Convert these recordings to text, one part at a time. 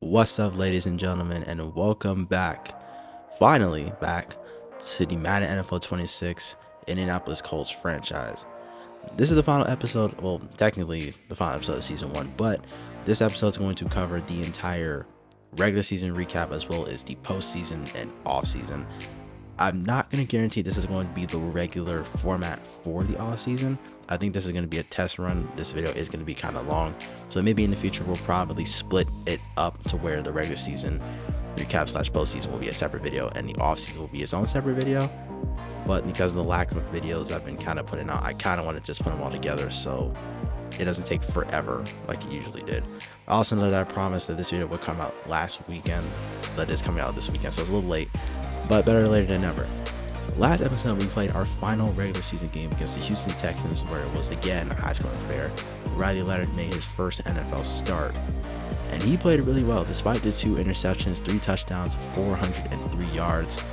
What's up, ladies and gentlemen, and welcome back, finally back, to the Madden NFL 26 Indianapolis Colts franchise. This is the final episode, well, technically the final episode of Season 1, but this episode is going to cover the entire regular season recap as well as the postseason and offseason. I'm not going to guarantee this is going to be the regular format for the off season. I think this is going to be a test run. This video is going to be kind of long, so maybe in the future we'll probably split it up to where the regular season recap slash postseason will be a separate video and the off season will be its own separate video. But because of the lack of videos I've been kind of putting out, I kind of want to just put them all together so it doesn't take forever like it usually did. I also know that I promised that this video would come out last weekend, but it's coming out this weekend, so it's a little late, but better later than never. Last episode, we played our final regular season game against the Houston Texans, where it was again a high-scoring affair. Riley Leonard made his first NFL start, and he played really well despite the 2 interceptions, 3 touchdowns, 403 yards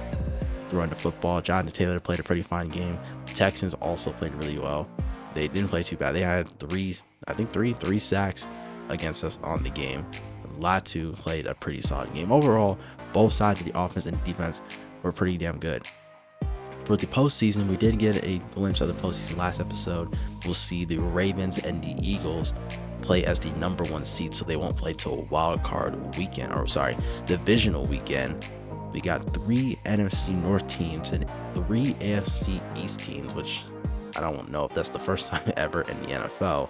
throwing the football. Jonathan Taylor played a pretty fine game. The Texans also played really well. They didn't play too bad. They had three sacks against us on the game. Latu played a pretty solid game. Overall, both sides of the offense and defense were pretty damn good. For the postseason, we did get a glimpse of the postseason last episode. We'll see the Ravens and the Eagles play as the number 1 seed, so they won't play till wild card weekend, divisional weekend. We got 3 NFC North teams and 3 AFC East teams, which I don't know if that's the first time ever in the NFL.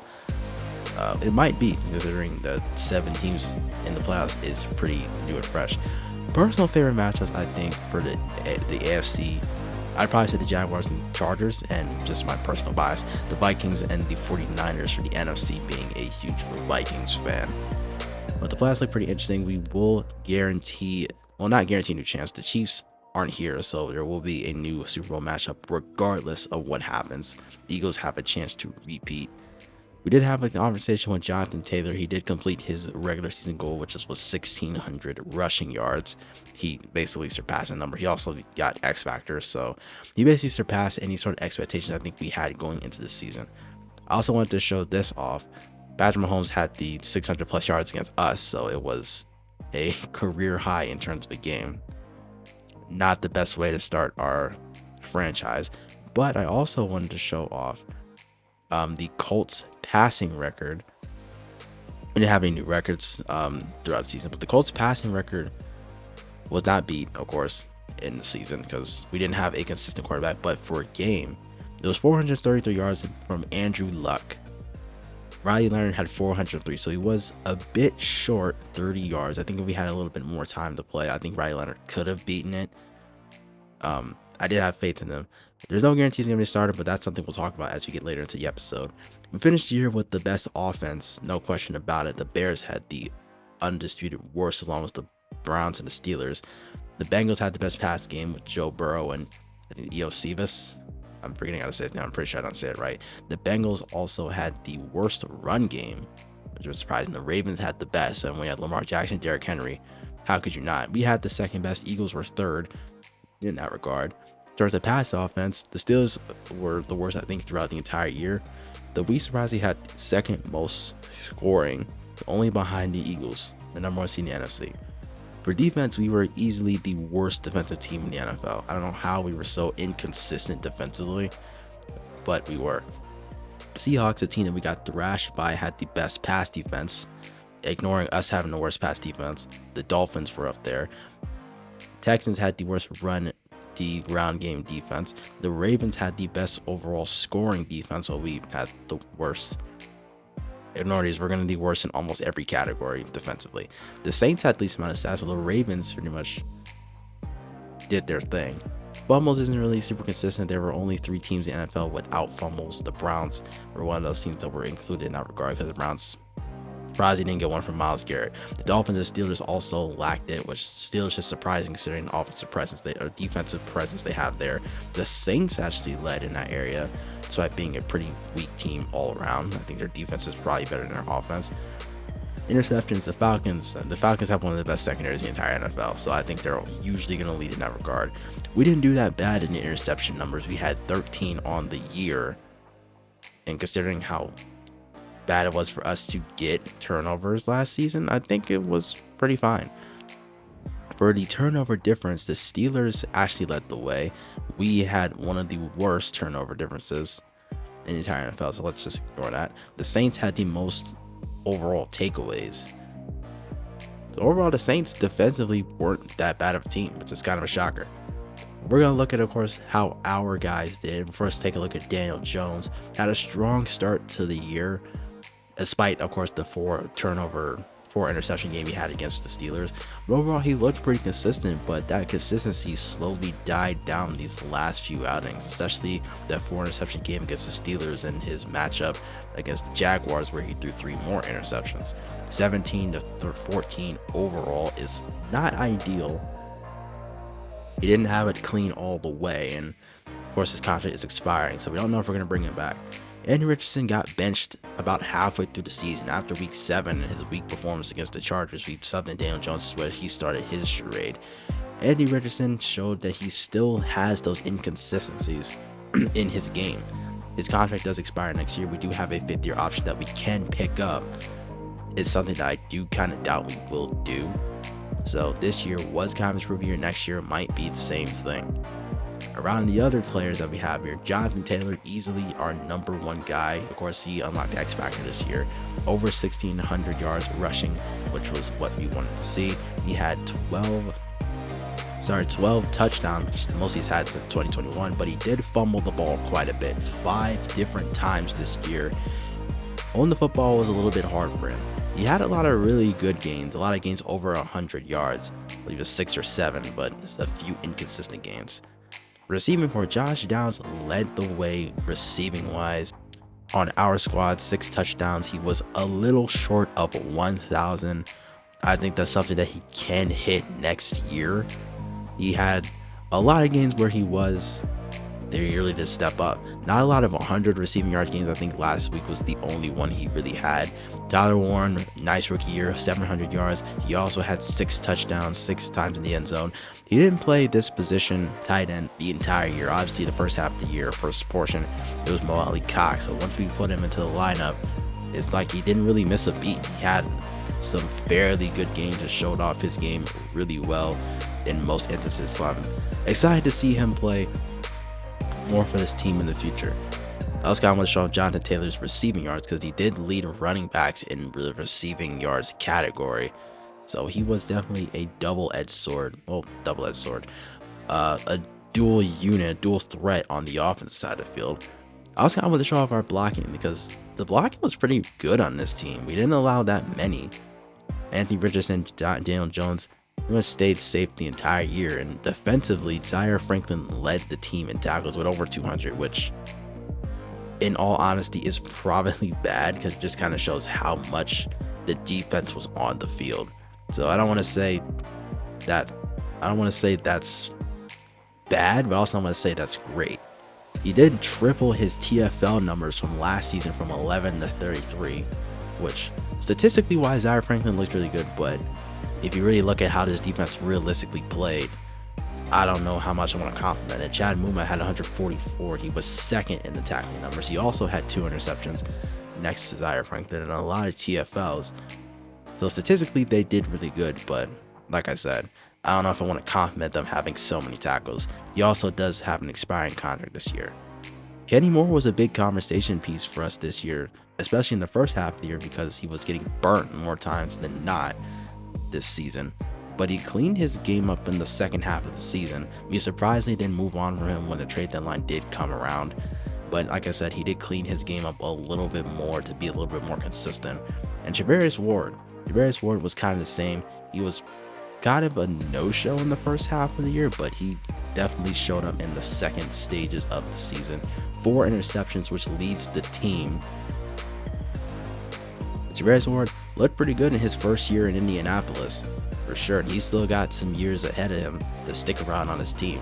It might be, considering the 7 teams in the playoffs is pretty new and fresh. Personal favorite matchups, I think, for the AFC, I'd probably say the Jaguars and Chargers, and just my personal bias, the Vikings and the 49ers for the NFC, being a huge Vikings fan. But the playoffs look pretty interesting. We will guarantee, well, not guarantee a new chance. The Chiefs aren't here, so there will be a new Super Bowl matchup regardless of what happens. The Eagles have a chance to repeat. We did have a conversation with Jonathan Taylor. He did complete his regular season goal, which was 1,600 rushing yards. He basically surpassed the number. He also got X Factor, so he basically surpassed any sort of expectations I think we had going into the season. I also wanted to show this off. Patrick Mahomes had the 600 plus yards against us, so it was a career high in terms of a game. Not the best way to start our franchise, but I also wanted to show off the Colts passing record. We didn't have any new records throughout the season, but the Colts passing record was not beat, of course, in the season because we didn't have a consistent quarterback. But for a game, it was 433 yards from Andrew Luck. Riley Leonard had 403, so he was a bit short, 30 yards. I think if we had a little bit more time to play, I think Riley Leonard could have beaten it. I did have faith in them. There's no guarantees going to be started, but that's something we'll talk about as we get later into the episode. We finished the year with the best offense, no question about it. The Bears had the undisputed worst, along with the Browns and the Steelers. The Bengals had the best pass game with Joe Burrow and I think Cevis. I'm forgetting how to say it now. I'm pretty sure I don't say it right. The Bengals also had the worst run game, which was surprising. The Ravens had the best, and we had Lamar Jackson, Derrick Henry. How could you not? We had the second best. Eagles were third in that regard. In terms of pass offense, the Steelers were the worst, I think, throughout the entire year. We surprisingly had second most scoring, only behind the Eagles, the number 1 seed in the NFC. For defense, we were easily the worst defensive team in the NFL. I don't know how we were so inconsistent defensively, but we were. Seahawks, a team that we got thrashed by, had the best pass defense, ignoring us having the worst pass defense. The Dolphins were up there. Texans had the worst run, the ground game defense. The Ravens had the best overall scoring defense, so we had the worst. Ignore these, we're going to be worse in almost every category defensively. The Saints had the least amount of stats, but the Ravens pretty much did their thing. Fumbles isn't really super consistent. There were only 3 teams in the NFL without fumbles. The Browns were one of those teams that were included in that regard because the Browns surprised didn't get one from Myles Garrett. The Dolphins and Steelers also lacked it, which Steelers is surprising considering the offensive presence, defensive presence they have there. The Saints actually led in that area, despite being a pretty weak team all around. I think their defense is probably better than their offense. Interceptions, the Falcons have one of the best secondaries in the entire NFL, so I think they're usually going to lead in that regard. We didn't do that bad in the interception numbers. We had 13 on the year, and considering how bad it was for us to get turnovers last season, I think it was pretty fine. For the turnover difference, the Steelers actually led the way. We had one of the worst turnover differences in the entire NFL, so let's just ignore that. The Saints had the most overall takeaways. So overall, the Saints defensively weren't that bad of a team, which is kind of a shocker. We're going to look at, of course, how our guys did. First, take a look at Daniel Jones. Had a strong start to the year, despite, of course, the four interception game he had against the Steelers. But overall, he looked pretty consistent, but that consistency slowly died down these last few outings, especially that 4 interception game against the Steelers and his matchup against the Jaguars, where he threw 3 more interceptions. 17-14 overall is not ideal. He didn't have it clean all the way, and of course his contract is expiring, so we don't know if we're going to bring him back. Andy Richardson got benched about halfway through the season. After week 7 and his weak performance against the Chargers, we saw that Daniel Jones is where he started his charade. Andy Richardson showed that he still has those inconsistencies in his game. His contract does expire next year. We do have a 5th-year option that we can pick up. It's something that I do kind of doubt we will do. So this year was kind of his proof year. Next year might be the same thing. Around the other players that we have here, Jonathan Taylor, easily our number 1 guy. Of course, he unlocked the X Factor this year. Over 1,600 yards rushing, which was what we wanted to see. He had 12 touchdowns, which is the most he's had since 2021, but he did fumble the ball quite a bit, 5 different times this year. Owning the football was a little bit hard for him. He had a lot of really good games, a lot of games over 100 yards. I believe it was 6 or 7, but a few inconsistent games. Receiving for Josh Downs led the way receiving wise on our squad, 6 touchdowns. He was a little short of 1,000. I think that's something that he can hit next year. He had a lot of games where he was there really to step up. Not a lot of 100 receiving yards games. I think last week was the only one he really had. Tyler Warren, nice rookie year, 700 yards. He also had 6 touchdowns, 6 times in the end zone. He didn't play this position, tight end, the entire year. Obviously, the first half of the year, first portion, it was Mo Ali Cox. So once we put him into the lineup, it's like he didn't really miss a beat. He had some fairly good games that showed off his game really well in most instances. So I'm excited to see him play more for this team in the future. I also kind of want to show Jonathan Taylor's receiving yards because he did lead running backs in the receiving yards category. So he was definitely a double-edged sword. Well, double-edged sword. A dual unit, dual threat on the offensive side of the field. I also kind of want to show off our blocking because the blocking was pretty good on this team. We didn't allow that many. Anthony Richardson, Daniel Jones pretty much stayed safe the entire year, and defensively, Zaire Franklin led the team in tackles with over 200, which in all honesty is probably bad because it just kind of shows how much the defense was on the field. So I don't want to say that's bad, but also I'm going to say that's great. He did triple his TFL numbers from last season from 11 to 33, which statistically wise, Zaire Franklin looked really good, but if you really look at how this defense realistically played, I don't know how much I want to compliment it. Chad Muma had 144. He was 2nd in the tackling numbers. He also had 2 interceptions next to Zaire Franklin and a lot of TFLs. So statistically, they did really good, but like I said, I don't know if I want to compliment them having so many tackles. He also does have an expiring contract this year. Kenny Moore was a big conversation piece for us this year, especially in the first half of the year because he was getting burnt more times than not this season, but he cleaned his game up in the second half of the season. We surprisingly didn't move on from him when the trade deadline did come around, but like I said, he did clean his game up a little bit more to be a little bit more consistent. And Javarius Ward was kind of the same. He was kind of a no-show in the first half of the year, but he definitely showed up in the second stages of the season. 4 interceptions, which leads the team. Javarius Ward looked pretty good in his first year in Indianapolis, for sure, and he's still got some years ahead of him to stick around on his team.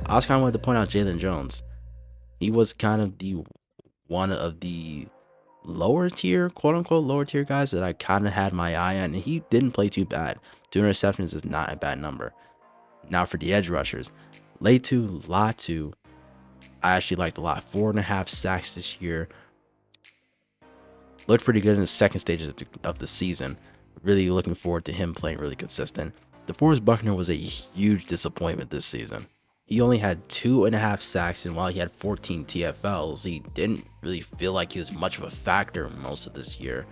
I also kind of wanted to point out Jalen Jones. He was kind of one of the lower tier, quote-unquote lower tier guys that I kind of had my eye on, and he didn't play too bad. 2 interceptions is not a bad number. Now for the edge rushers, Latu Latu, I actually liked a lot. 4.5 sacks this year. Looked pretty good in the second stages of the season. Really looking forward to him playing really consistent. DeForest Buckner was a huge disappointment this season. He only had 2.5 sacks, and while he had 14 TFLs, he didn't really feel like he was much of a factor most of this year.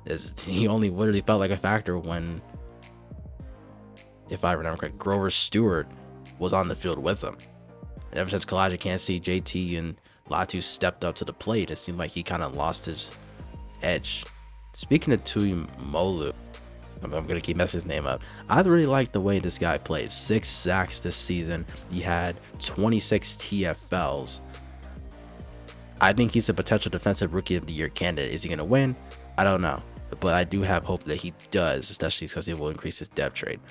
As he only literally felt like a factor when, if I remember correct, Grover Stewart was on the field with him. And ever since Kalijah Kancey, JT, and Latu stepped up to the plate, it seemed like he kind of lost his edge. Speaking of Tui Molu, I'm gonna keep messing his name up. I really like the way this guy played. 6 sacks this season. He had 26 TFLs. I think he's a potential defensive rookie of the year candidate. Is he gonna win? I don't know, but I do have hope that he does, especially because it will increase his depth trade.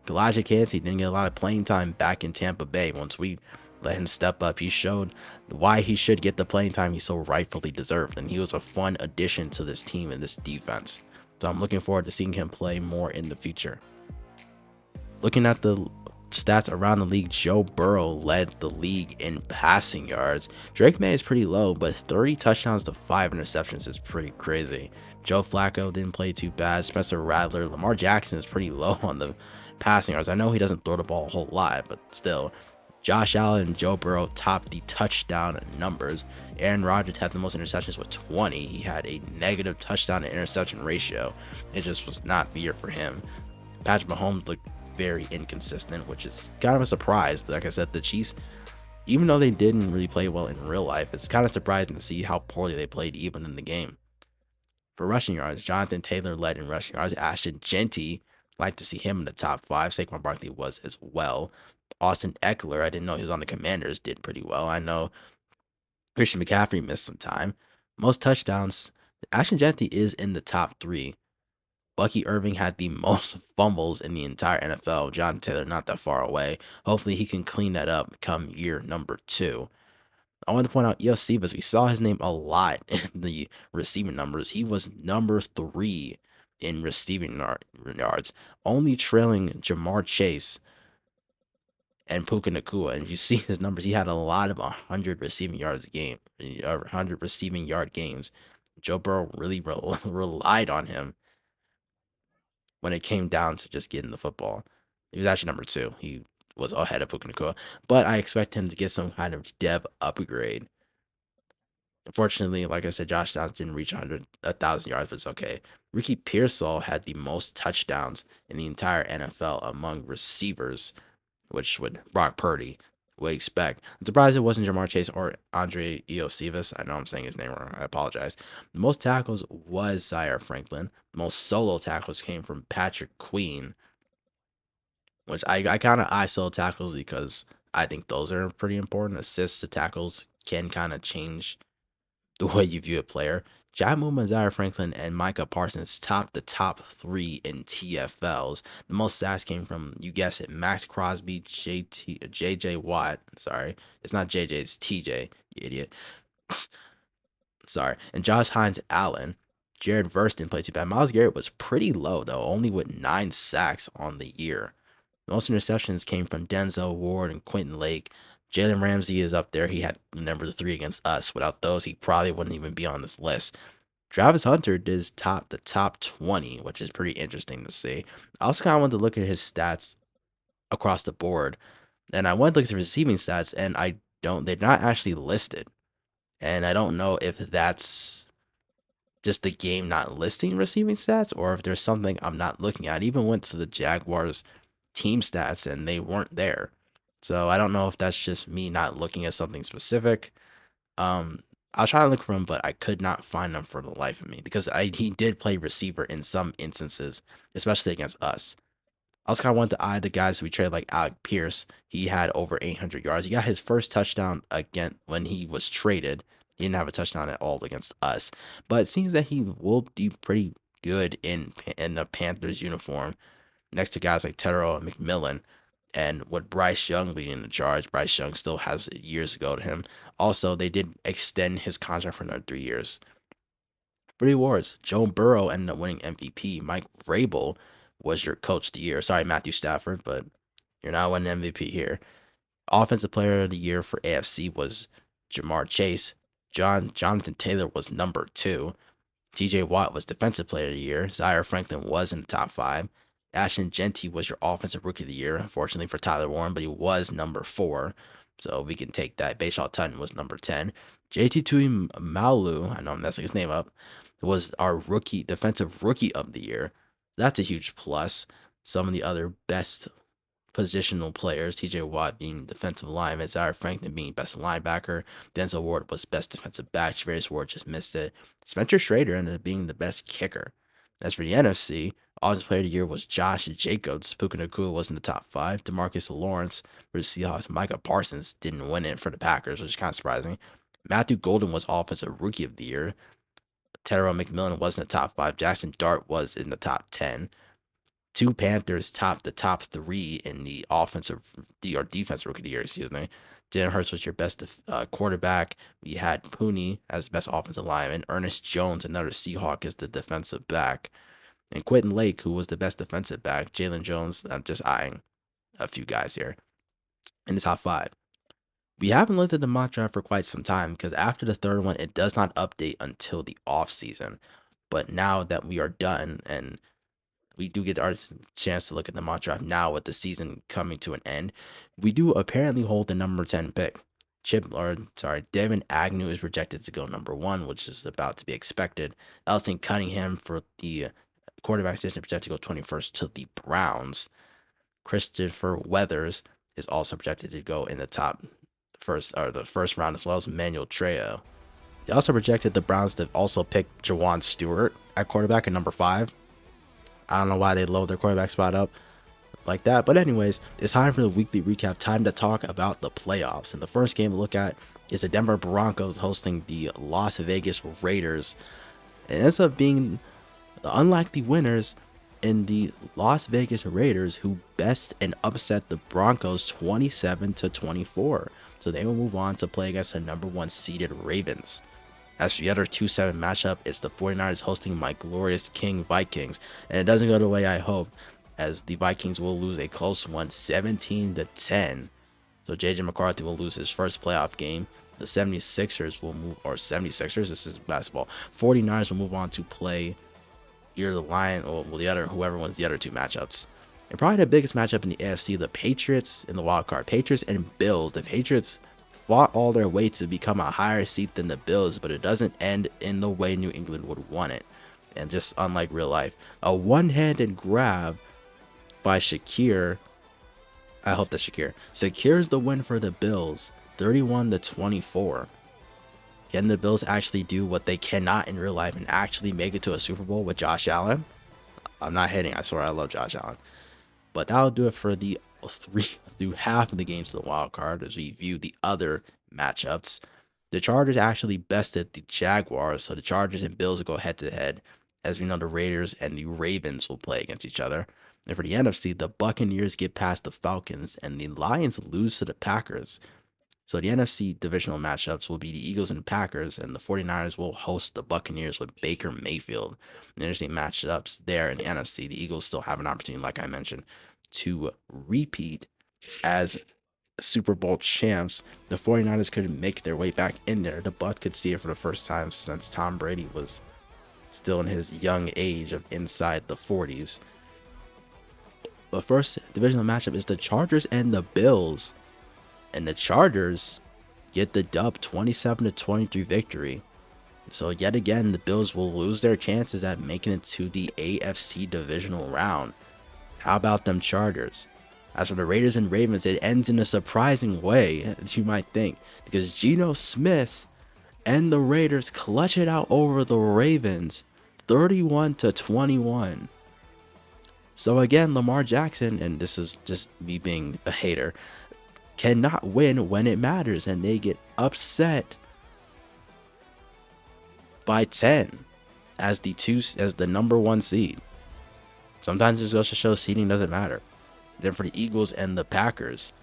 Kalijah Kancey didn't get a lot of playing time back in Tampa Bay. Once we let him step up, he showed why he should get the playing time he so rightfully deserved, and he was a fun addition to this team and this defense. So I'm looking forward to seeing him play more in the future. Looking at the stats around the league, Joe Burrow led the league in passing yards. Drake May is pretty low, but 30 touchdowns to 5 interceptions is pretty crazy. Joe Flacco didn't play too bad. Spencer Rattler, Lamar Jackson is pretty low on the passing yards. I know he doesn't throw the ball a whole lot, but still. Josh Allen and Joe Burrow topped the touchdown numbers. Aaron Rodgers had the most interceptions with 20. He had a negative touchdown to interception ratio. It just was not the year for him. Patrick Mahomes looked very inconsistent, which is kind of a surprise. Like I said, the Chiefs, even though they didn't really play well in real life, it's kind of surprising to see how poorly they played even in the game. For rushing yards, Jonathan Taylor led in rushing yards. Ashton Genty, like to see him in the top 5. Saquon Barkley was as well. Austin Eckler, I didn't know he was on the Commanders, did pretty well. I know Christian McCaffrey missed some time. Most touchdowns, Ashton Genty is in the top 3. Bucky Irving had the most fumbles in the entire NFL. John Taylor not that far away. Hopefully he can clean that up come year number 2. I want to point out Cephas. We saw his name a lot in the receiving numbers. He was number 3 in receiving yards, only trailing Jamar Chase and Puka Nakua. And you see his numbers. He had a lot of 100 receiving yards game, 100 receiving yard games. Joe Burrow really relied on him when it came down to just getting the football. He was actually number 2. He was ahead of Puka Nakua, but I expect him to get some kind of dev upgrade. Unfortunately, like I said, Josh Downs didn't reach 1,000 yards, but it's okay. Ricky Pearsall had the most touchdowns in the entire NFL among receivers, which would Brock Purdy would expect. I'm surprised it wasn't Jamar Chase or Andre Iosivas. I know I'm saying his name wrong. I apologize. The most tackles was Zaire Franklin. The most solo tackles came from Patrick Queen, which I kind of eye solo tackles because I think those are pretty important. Assists to tackles can kind of change the way you view a player. Jamu Zaire Franklin and Micah Parsons topped the top 3 in TFLs. The most sacks came from, you guessed it, Max Crosby, JJ Watt. Sorry, it's not JJ, it's TJ, you idiot. Sorry. And Josh Hines Allen. Jared Verse didn't play too bad. Myles Garrett was pretty low, though, only with 9 sacks on the year. Most interceptions came from Denzel Ward and Quentin Lake. Jalen Ramsey is up there. He had number 3 against us. Without those, he probably wouldn't even be on this list. Travis Hunter did the top 20, which is pretty interesting to see. I also kind of wanted to look at his stats across the board, and I wanted to look at the receiving stats, and they're not actually listed. And I don't know if that's just the game not listing receiving stats or if there's something I'm not looking at. I even went to the Jaguars team stats and they weren't there. So I don't know if that's just me not looking at something specific. I was trying to look for him, but I could not find him for the life of me because he did play receiver in some instances, especially against us. I also kind of wanted to eye the guys we traded like Alec Pierce. He had over 800 yards. He got his first touchdown again when he was traded. He didn't have a touchdown at all against us, but it seems that he will be pretty good in the Panthers uniform next to guys like Tedero and McMillan. And with Bryce Young leading the charge, Bryce Young still has years to go to him. Also, they did extend his contract for another 3 years. For the awards, Joe Burrow ended up winning MVP. Mike Vrabel was your coach of the year. Sorry, Matthew Stafford, but you're not winning MVP here. Offensive player of the year for AFC was Jamar Chase. Jonathan Taylor was number 2. TJ Watt was Defensive Player of the Year. Zaire Franklin was in the top 5. Ashton Genty was your Offensive Rookie of the Year, unfortunately for Tyler Warren, but he was number 4. So we can take that. Bayshaw Tutton was number 10. JT Tui Maulu, I know I'm messing his name up, was our Defensive Rookie of the Year. That's a huge plus. Some of the other best positional players, TJ Watt being defensive lineman, Zaire Franklin being best linebacker, Denzel Ward was best defensive back, Javarius Ward just missed it. Spencer Schrader ended up being the best kicker. As for the NFC, Offensive Player of the Year was Josh Jacobs. Puka Nacua was in the top 5. DeMarcus Lawrence for the Seahawks. Micah Parsons didn't win it for the Packers, which is kind of surprising. Matthew Golden was Offensive Rookie of the Year. Terrell McMillan was in the top 5. Jackson Dart was in the top 10. 2 Panthers topped the top 3 in the defensive rookie of the year, excuse me. Jalen Hurts was your best quarterback. We had Pooney as best offensive lineman. Ernest Jones, another Seahawk, is the defensive back. And Quentin Lake, who was the best defensive back. Jalen Jones, I'm just eyeing a few guys here in the top 5. We haven't looked at the mock draft for quite some time because after the third one, it does not update until the off season. But now that we are done and we do get our chance to look at the mock draft now with the season coming to an end, we do apparently hold the number 10 pick. Devin Agnew is projected to go number 1, which is about to be expected. Elson Cunningham for the quarterback position projected to go 21st to the Browns. Christopher Weathers is also projected to go in the first round, as well as Manuel Trejo. They also projected the Browns to also pick Jawan Stewart at quarterback at number 5. I don't know why they load their quarterback spot up like that. But anyways, it's time for the weekly recap. Time to talk about the playoffs. And the first game to look at is the Denver Broncos hosting the Las Vegas Raiders. It ends up being the unlikely winners in the Las Vegas Raiders, who best and upset the Broncos 27-24. So they will move on to play against the number 1 seeded Ravens. As for the other 2-7 matchup, it's the 49ers hosting my glorious King Vikings. And it doesn't go the way I hope, as the Vikings will lose a close one, 17-10. So JJ McCarthy will lose his first playoff game. The 76ers will move, or 76ers, this is basketball. 49ers will move on to play either the Lions or the other, whoever wins the other 2 matchups. And probably the biggest matchup in the AFC, the Patriots in the wild card. Patriots and Bills. The Patriots fought all their way to become a higher seed than the Bills, but it doesn't end in the way New England would want it. And just unlike real life, a one-handed grab by Shakir. I hope that's Shakir. Secures the win for the Bills, 31-24. Can the Bills actually do what they cannot in real life and actually make it to a Super Bowl with Josh Allen? I'm not hitting. I swear I love Josh Allen. But that'll do it for the half of the games of the wild card as we view the other matchups. The Chargers actually bested the Jaguars, so the Chargers and Bills will go head to head. As we know, the Raiders and the Ravens will play against each other. And for the NFC, the Buccaneers get past the Falcons and the Lions lose to the Packers. So the NFC divisional matchups will be the Eagles and Packers, and the 49ers will host the Buccaneers with Baker Mayfield. Interesting matchups there in the NFC. The Eagles still have an opportunity, like I mentioned, to repeat as Super Bowl champs. The 49ers couldn't make their way back in there. The Bucs could see it for the first time since Tom Brady was still in his young age of inside the 40s. But first divisional matchup is the Chargers and the Bills. And the Chargers get the dub, 27-23 victory. So yet again, the Bills will lose their chances at making it to the AFC divisional round. How about them Chargers? As for the Raiders and Ravens, it ends in a surprising way, as you might think, because Geno Smith and the Raiders clutch it out over the Ravens, 31-21. So again, Lamar Jackson, and this is just me being a hater, cannot win when it matters, and they get upset by 10 as the number 1 seed. Sometimes it goes to show seeding doesn't matter. Then for the Eagles and the Packers,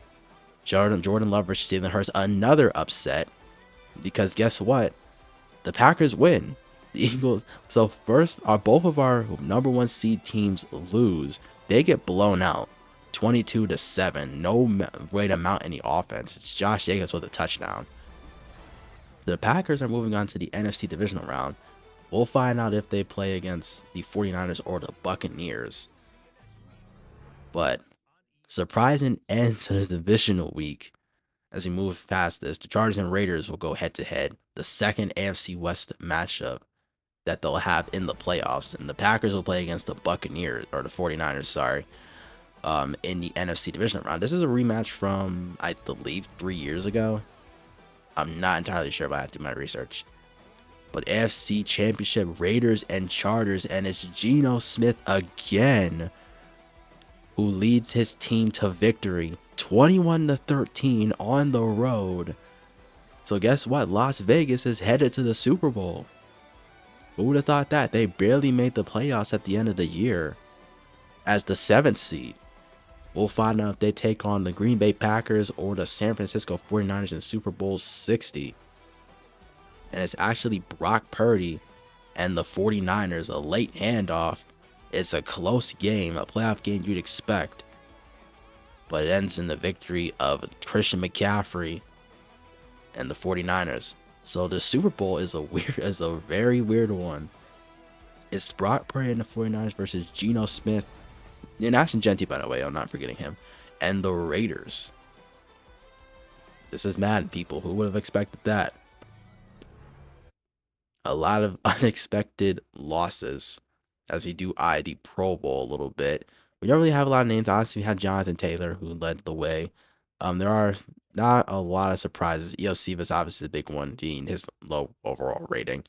Jordan Love versus Jalen Hurts, another upset, because guess what? The Packers win. The Eagles, so first both of our number 1 seed teams lose. They get blown out. 22-7. No way to mount any offense. It's Josh Jacobs with a touchdown. The Packers are moving on to the NFC divisional round. We'll find out if they play against the 49ers or the Buccaneers. But surprising end to the divisional week. As we move past this, the Chargers and Raiders will go head to head, the second AFC West matchup that they'll have in the playoffs. And the Packers will play against the Buccaneers, or the 49ers, sorry, in the NFC divisional round. This is a rematch from, I believe, 3 years ago. I'm not entirely sure, but I have to do my research. But AFC Championship, Raiders and Chargers, and it's Geno Smith again who leads his team to victory 21-13 on the road. So guess what? Las Vegas is headed to the Super Bowl. Who would have thought that? They barely made the playoffs at the end of the year as the 7th seed. We'll find out if they take on the Green Bay Packers or the San Francisco 49ers in Super Bowl 60. And it's actually Brock Purdy and the 49ers, a late handoff. It's a close game, a playoff game you'd expect. But it ends in the victory of Christian McCaffrey and the 49ers. So the Super Bowl is a very weird one. It's Brock Purdy and the 49ers versus Geno Smith. And Ashton Genty, by the way, I'm not forgetting him. And the Raiders. This is Madden, people. Who would have expected that? A lot of unexpected losses as we do eye the Pro Bowl a little bit. We don't really have a lot of names. Honestly, we had Jonathan Taylor who led the way. There are not a lot of surprises. EOC was obviously the big one, being his low overall rating.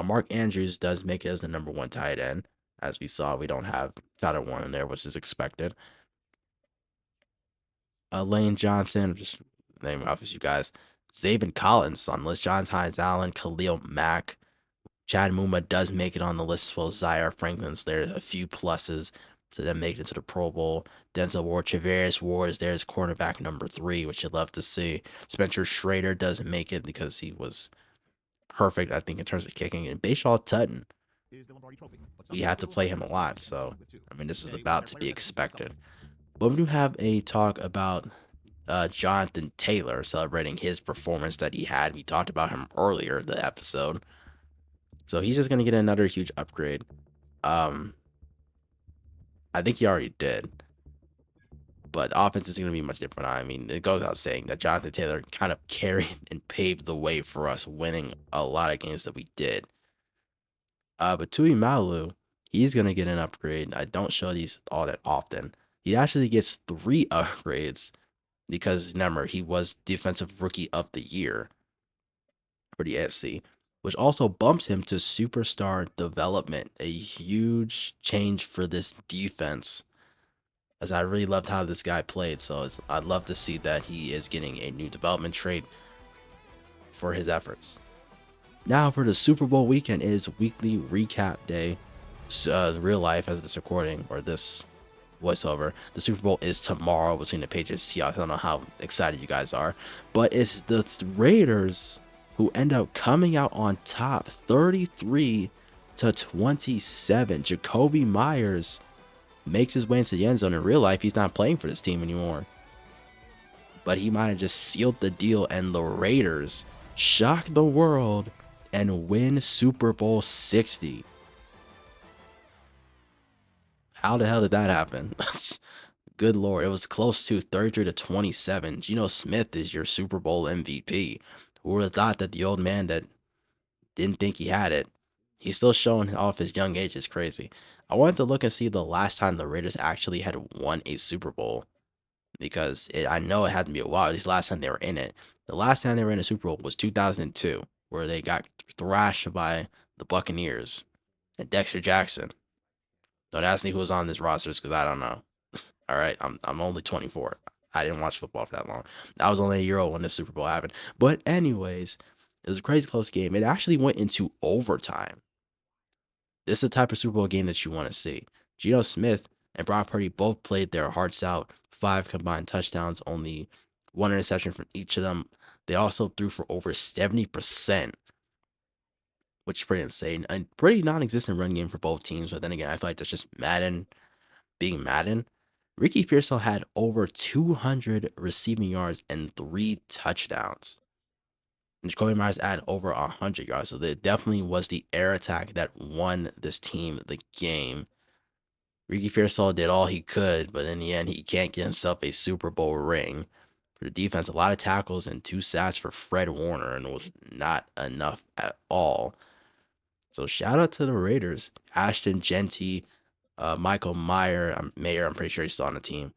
Mark Andrews does make it as the number 1 tight end. As we saw, we don't have Tyler Warren there, which is expected. Lane Johnson, just name off as you guys. Zaven Collins on the list. John Hines Allen, Khalil Mack. Chad Muma does make it on the list as well as Zaire Franklin's. There's a few pluses to them making it to the Pro Bowl. Denzel Ward, Travarius Ward is there as cornerback number 3, which you'd love to see. Spencer Schrader doesn't make it because he was perfect, I think, in terms of kicking. And Bashaw Tutton, we had to play him a lot. So, I mean, this is about to be expected. But we do have a talk about Jonathan Taylor celebrating his performance that he had. We talked about him earlier in the episode. So he's just going to get another huge upgrade. I think he already did. But the offense is going to be much different. I mean, it goes without saying that Jonathan Taylor kind of carried and paved the way for us winning a lot of games that we did. But Tui Malu, he's going to get an upgrade. I don't show these all that often. He actually gets 3 upgrades because, remember, he was Defensive Rookie of the Year for the AFC, which also bumps him to superstar development. A huge change for this defense, as I really loved how this guy played. So I'd love to see that he is getting a new development trait for his efforts. Now for the Super Bowl weekend, it is weekly recap day. Real life as this recording or this voiceover. The Super Bowl is tomorrow between the Patriots and Seahawks. I don't know how excited you guys are, but it's the Raiders who end up coming out on top 33-27. Jacoby Myers makes his way into the end zone. In real life, he's not playing for this team anymore, but he might have just sealed the deal, and the Raiders shock the world and win Super Bowl 60. How the hell did that happen? Good Lord, it was close to 33-27. Geno Smith is your Super Bowl MVP. Who would have thought that the old man that didn't think he had it, he's still showing off his young age is crazy. I wanted to look and see the last time the Raiders actually had won a Super Bowl, because I know it had to be a while. At least last time they were in it. The last time they were in a Super Bowl was 2002, where they got thrashed by the Buccaneers and Dexter Jackson. Don't ask me who was on this roster because I don't know. All right, I'm only 24. I didn't watch football for that long. I was only a year old when the Super Bowl happened. But anyways, it was a crazy close game. It actually went into overtime. This is the type of Super Bowl game that you want to see. Geno Smith and Brock Purdy both played their hearts out. 5 combined touchdowns, only 1 interception from each of them. They also threw for over 70%, which is pretty insane. A pretty non-existent run game for both teams. But then again, I feel like that's just Madden being Madden. Ricky Pearsall had over 200 receiving yards and 3 touchdowns. And Jacoby Myers had over 100 yards. So it definitely was the air attack that won this team the game. Ricky Pearsall did all he could, but in the end, he can't get himself a Super Bowl ring. For the defense, a lot of tackles and 2 sacks for Fred Warner, and it was not enough at all. So shout out to the Raiders. Ashton Genty, Michael Mayer, I'm pretty sure he's still on the team.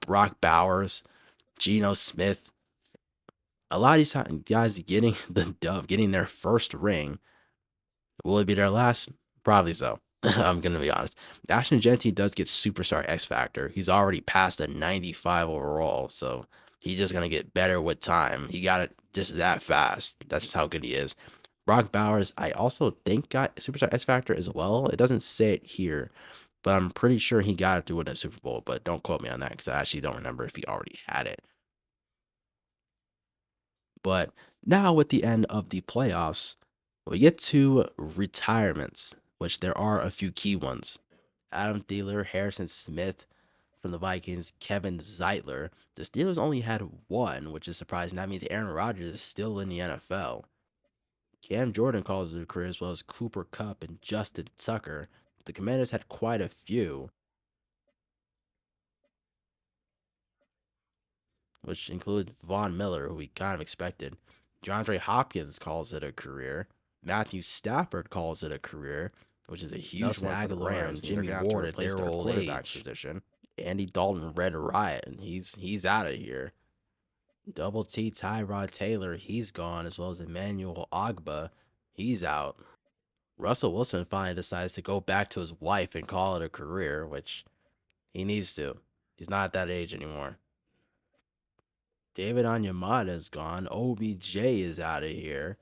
Brock Bowers, Geno Smith. A lot of these guys getting the dub, getting their first ring. Will it be their last? Probably so. I'm gonna be honest. Ashton Genty does get superstar X Factor. He's already passed a 95 overall, so he's just gonna get better with time. He got it just that fast. That's just how good he is. Brock Bowers, I also think got superstar X Factor as well. It doesn't say it here, but I'm pretty sure he got it to win a Super Bowl. But don't quote me on that because I actually don't remember if he already had it. But now with the end of the playoffs, we get to retirements, which there are a few key ones. Adam Thielen, Harrison Smith from the Vikings, Kevin Zeitler. The Steelers only had one, which is surprising. That means Aaron Rodgers is still in the NFL. Cam Jordan calls it a career as well as Cooper Kupp and Justin Tucker. The Commanders had quite a few, which include Von Miller, who we kind of expected. DeAndre Hopkins calls it a career. Matthew Stafford calls it a career, which is a huge Nelson one for the Aguilar Rams. and They're Jimmy gonna have to Ward at replace their their old quarterback age. position. Andy Dalton, Red Riot, he's out of here. Double T Tyrod Taylor, he's gone, as well as Emmanuel Ogba, he's out. Russell Wilson finally decides to go back to his wife and call it a career, which he needs to. He's not at that age anymore. David Onyemata is gone. OBJ is out of here.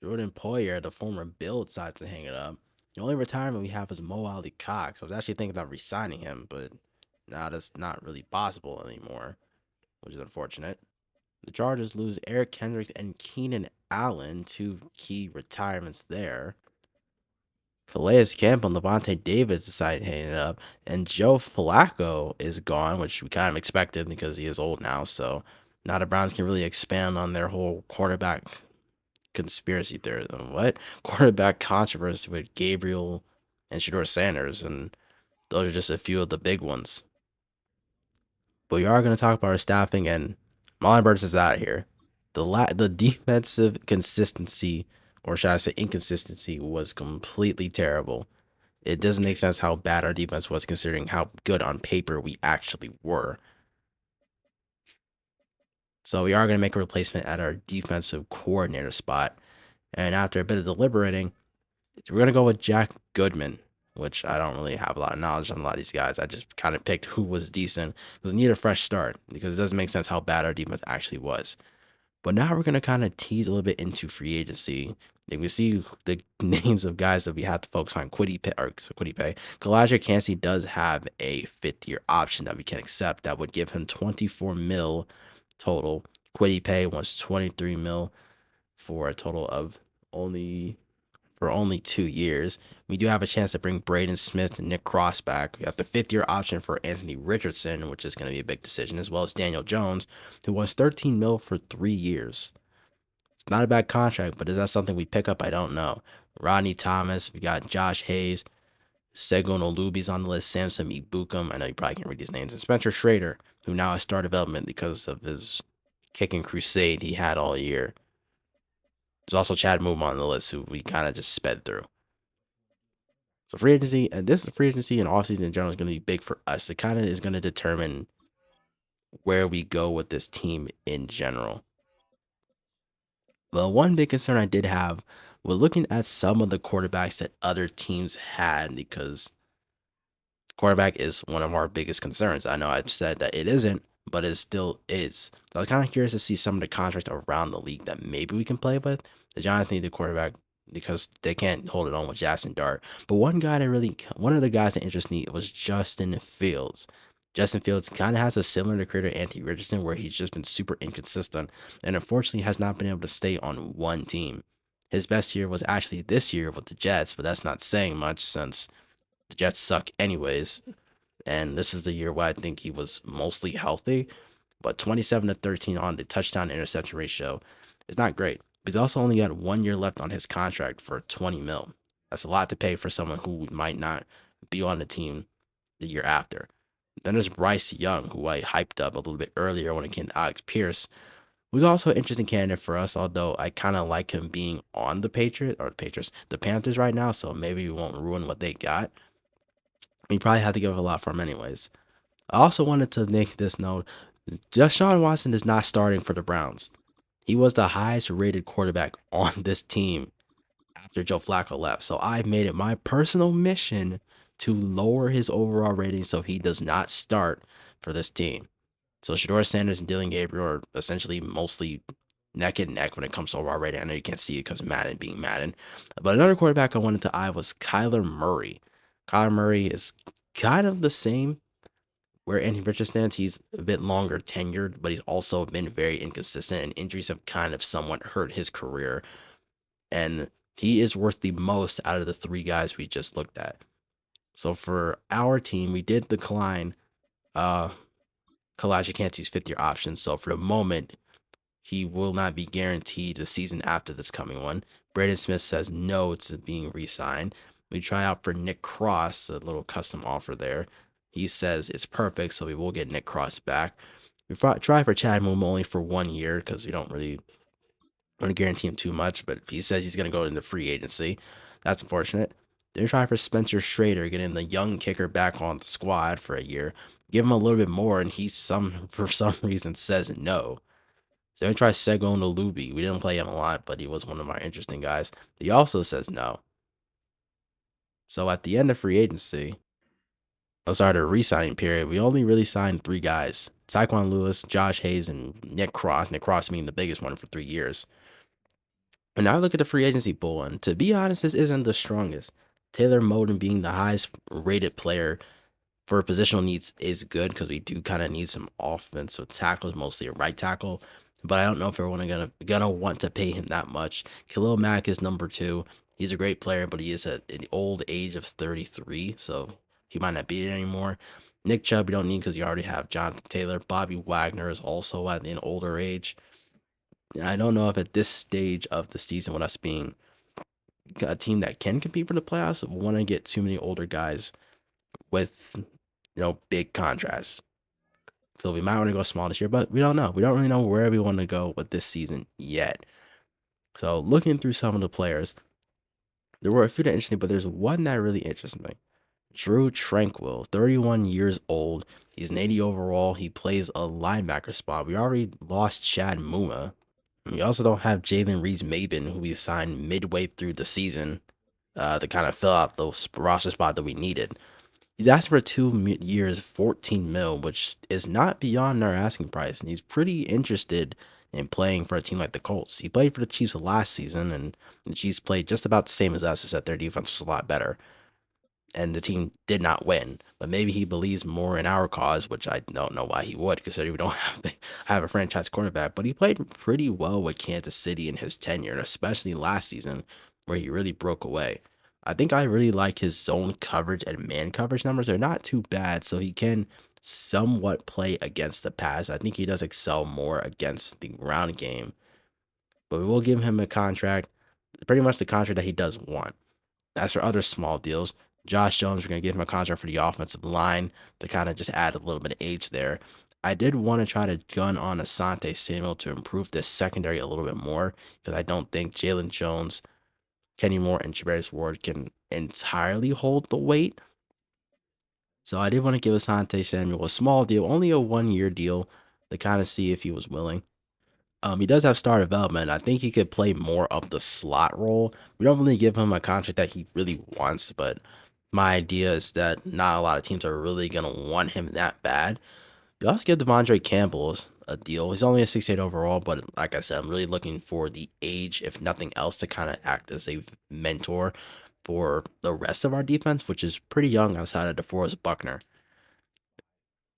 Jordan Poyer, the former Bill, decides to hang it up. The only retirement we have is Mo Ali Cox. I was actually thinking about resigning him, but now that's not really possible anymore, which is unfortunate. The Chargers lose Eric Kendricks and Keenan Allen, two key retirements there. Calais Campbell and Levante Davis decide to hang it up, and Joe Flacco is gone, which we kind of expected because he is old now. So now the Browns can really expand on their whole quarterback conspiracy theory. What quarterback controversy with Gabriel and Shador Sanders, and those are just a few of the big ones. But we are going to talk about our staffing, and Marlon Burns is out of here. The defensive consistency, or should I say inconsistency, was completely terrible. It doesn't make sense how bad our defense was considering how good on paper we actually were. So we are going to make a replacement at our defensive coordinator spot. And after a bit of deliberating, we're going to go with Jack Goodman, which I don't really have a lot of knowledge on a lot of these guys. I just kind of picked who was decent because we need a fresh start because it doesn't make sense how bad our defense actually was. But now we're going to kind of tease a little bit into free agency. If we see the names of guys that we have to focus on, Quiddy Pay. Kalijah Cansey does have a fifth-year option that we can accept that would give him 24 mil total. Quiddy Pay wants 23 mil for a total of only 2 years. We do have a chance to bring Braden Smith and Nick Cross back. We have the fifth-year option for Anthony Richardson, which is going to be a big decision, as well as Daniel Jones, who wants 13 mil for 3 years. It's not a bad contract, but is that something we pick up? I don't know. Rodney Thomas, we got Josh Hayes, Segun Olubi's on the list, Samson Ibukum, I know you probably can't read these names, and Spencer Schrader, who now has star development because of his kicking crusade he had all year. There's also Chad Moom on the list, who we kind of just sped through. So free agency, and this free agency and offseason in general is going to be big for us. It kind of is going to determine where we go with this team in general. Well, one big concern I did have was looking at some of the quarterbacks that other teams had because quarterback is one of our biggest concerns. I know I've said that it isn't, but it still is. So I was kind of curious to see some of the contracts around the league that maybe we can play with. The Giants need a quarterback because they can't hold it on with Jackson Dart. But one of the guys that interests me was Justin Fields. Justin Fields kind of has a similar career to Anthony Richardson, where he's just been super inconsistent and unfortunately has not been able to stay on one team. His best year was actually this year with the Jets, but that's not saying much since the Jets suck anyways. And this is the year where I think he was mostly healthy. But 27 to 13 on the touchdown interception ratio. It's not great. He's also only got 1 year left on his contract for 20 mil. That's a lot to pay for someone who might not be on the team the year after. Then there's Bryce Young, who I hyped up a little bit earlier when it came to Alex Pierce, who's also an interesting candidate for us, although I kind of like him being on the Panthers right now, so maybe we won't ruin what they got. We probably have to give up a lot for him anyways. I also wanted to make this note. Deshaun Watson is not starting for the Browns. He was the highest rated quarterback on this team after Joe Flacco left. So I've made it my personal mission to lower his overall rating so he does not start for this team. So Shador Sanders and Dylan Gabriel are essentially mostly neck and neck when it comes to overall rating. I know you can't see it because Madden being Madden. But another quarterback I wanted to eye was Kyler Murray. Kyler Murray is kind of the same where Anthony Richardson stands. He's a bit longer tenured, but he's also been very inconsistent, and injuries have kind of somewhat hurt his career. And he is worth the most out of the three guys we just looked at. So for our team, we did decline Kalijah Kancey's fifth-year option. So for the moment, he will not be guaranteed the season after this coming one. Braden Smith says no to being re-signed. We try out for Nick Cross, a little custom offer there. He says it's perfect, so we will get Nick Cross back. We try for Chad Moom only for 1 year because we don't really want to guarantee him too much, but he says he's going to go into free agency. That's unfortunate. Then we try for Spencer Schrader, getting the young kicker back on the squad for a year. Give him a little bit more, and he for some reason says no. So we try Segun Olubi. We didn't play him a lot, but he was one of our interesting guys. He also says no. So at the end of free agency, the re-signing period, we only really signed three guys: Tyquan Lewis, Josh Hayes, and Nick Cross. Nick Cross being the biggest one for 3 years. And now I look at the free agency pool, and to be honest, this isn't the strongest. Taylor Moton being the highest rated player for positional needs is good because we do kind of need some offensive tackles, mostly a right tackle. But I don't know if everyone gonna want to pay him that much. Khalil Mack is number two. He's a great player, but he is at an old age of 33, so he might not be it anymore. Nick Chubb, you don't need because you already have Jonathan Taylor. Bobby Wagner is also at an older age. I don't know if at this stage of the season, with us being a team that can compete for the playoffs, want to get too many older guys with big contracts. So we might want to go small this year, but we don't know. We don't really know where we want to go with this season yet. So looking through some of the players, there were a few that interested me, but there's one that really interests me. Drew Tranquil, 31 years old. He's an 80 overall. He plays a linebacker spot. We already lost Chad Muma. We also don't have Jalen Reeves-Maybin, who we signed midway through the season to kind of fill out those roster spot that we needed. He's asking for 2 years, 14 mil, which is not beyond our asking price, and he's pretty interested in playing for a team like the Colts. He played for the Chiefs last season, and the Chiefs played just about the same as us, except their defense was a lot better, and the team did not win. But maybe he believes more in our cause, which I don't know why he would, considering we don't have a franchise quarterback. But he played pretty well with Kansas City in his tenure, especially last season, where he really broke away. I think I really like his zone coverage and man coverage numbers. They're not too bad, so he can somewhat play against the pass. I think he does excel more against the ground game. But we will give him a contract, pretty much the contract that he does want. As for other small deals, Josh Jones, we're going to give him a contract for the offensive line to kind of just add a little bit of age there. I did want to try to gun on Asante Samuel to improve this secondary a little bit more because I don't think Jalen Jones, Kenny Moore, and Jabarius Ward can entirely hold the weight. So I did want to give Asante Samuel a small deal, only a 1 year deal to kind of see if he was willing. He does have star development. I think he could play more of the slot role. We don't really give him a contract that he really wants, but my idea is that not a lot of teams are really gonna want him that bad. We also give Devondre Campbell a deal. He's only a 68 overall, but like I said, I'm really looking for the age, if nothing else, to kind of act as a mentor for the rest of our defense, which is pretty young outside of DeForest Buckner.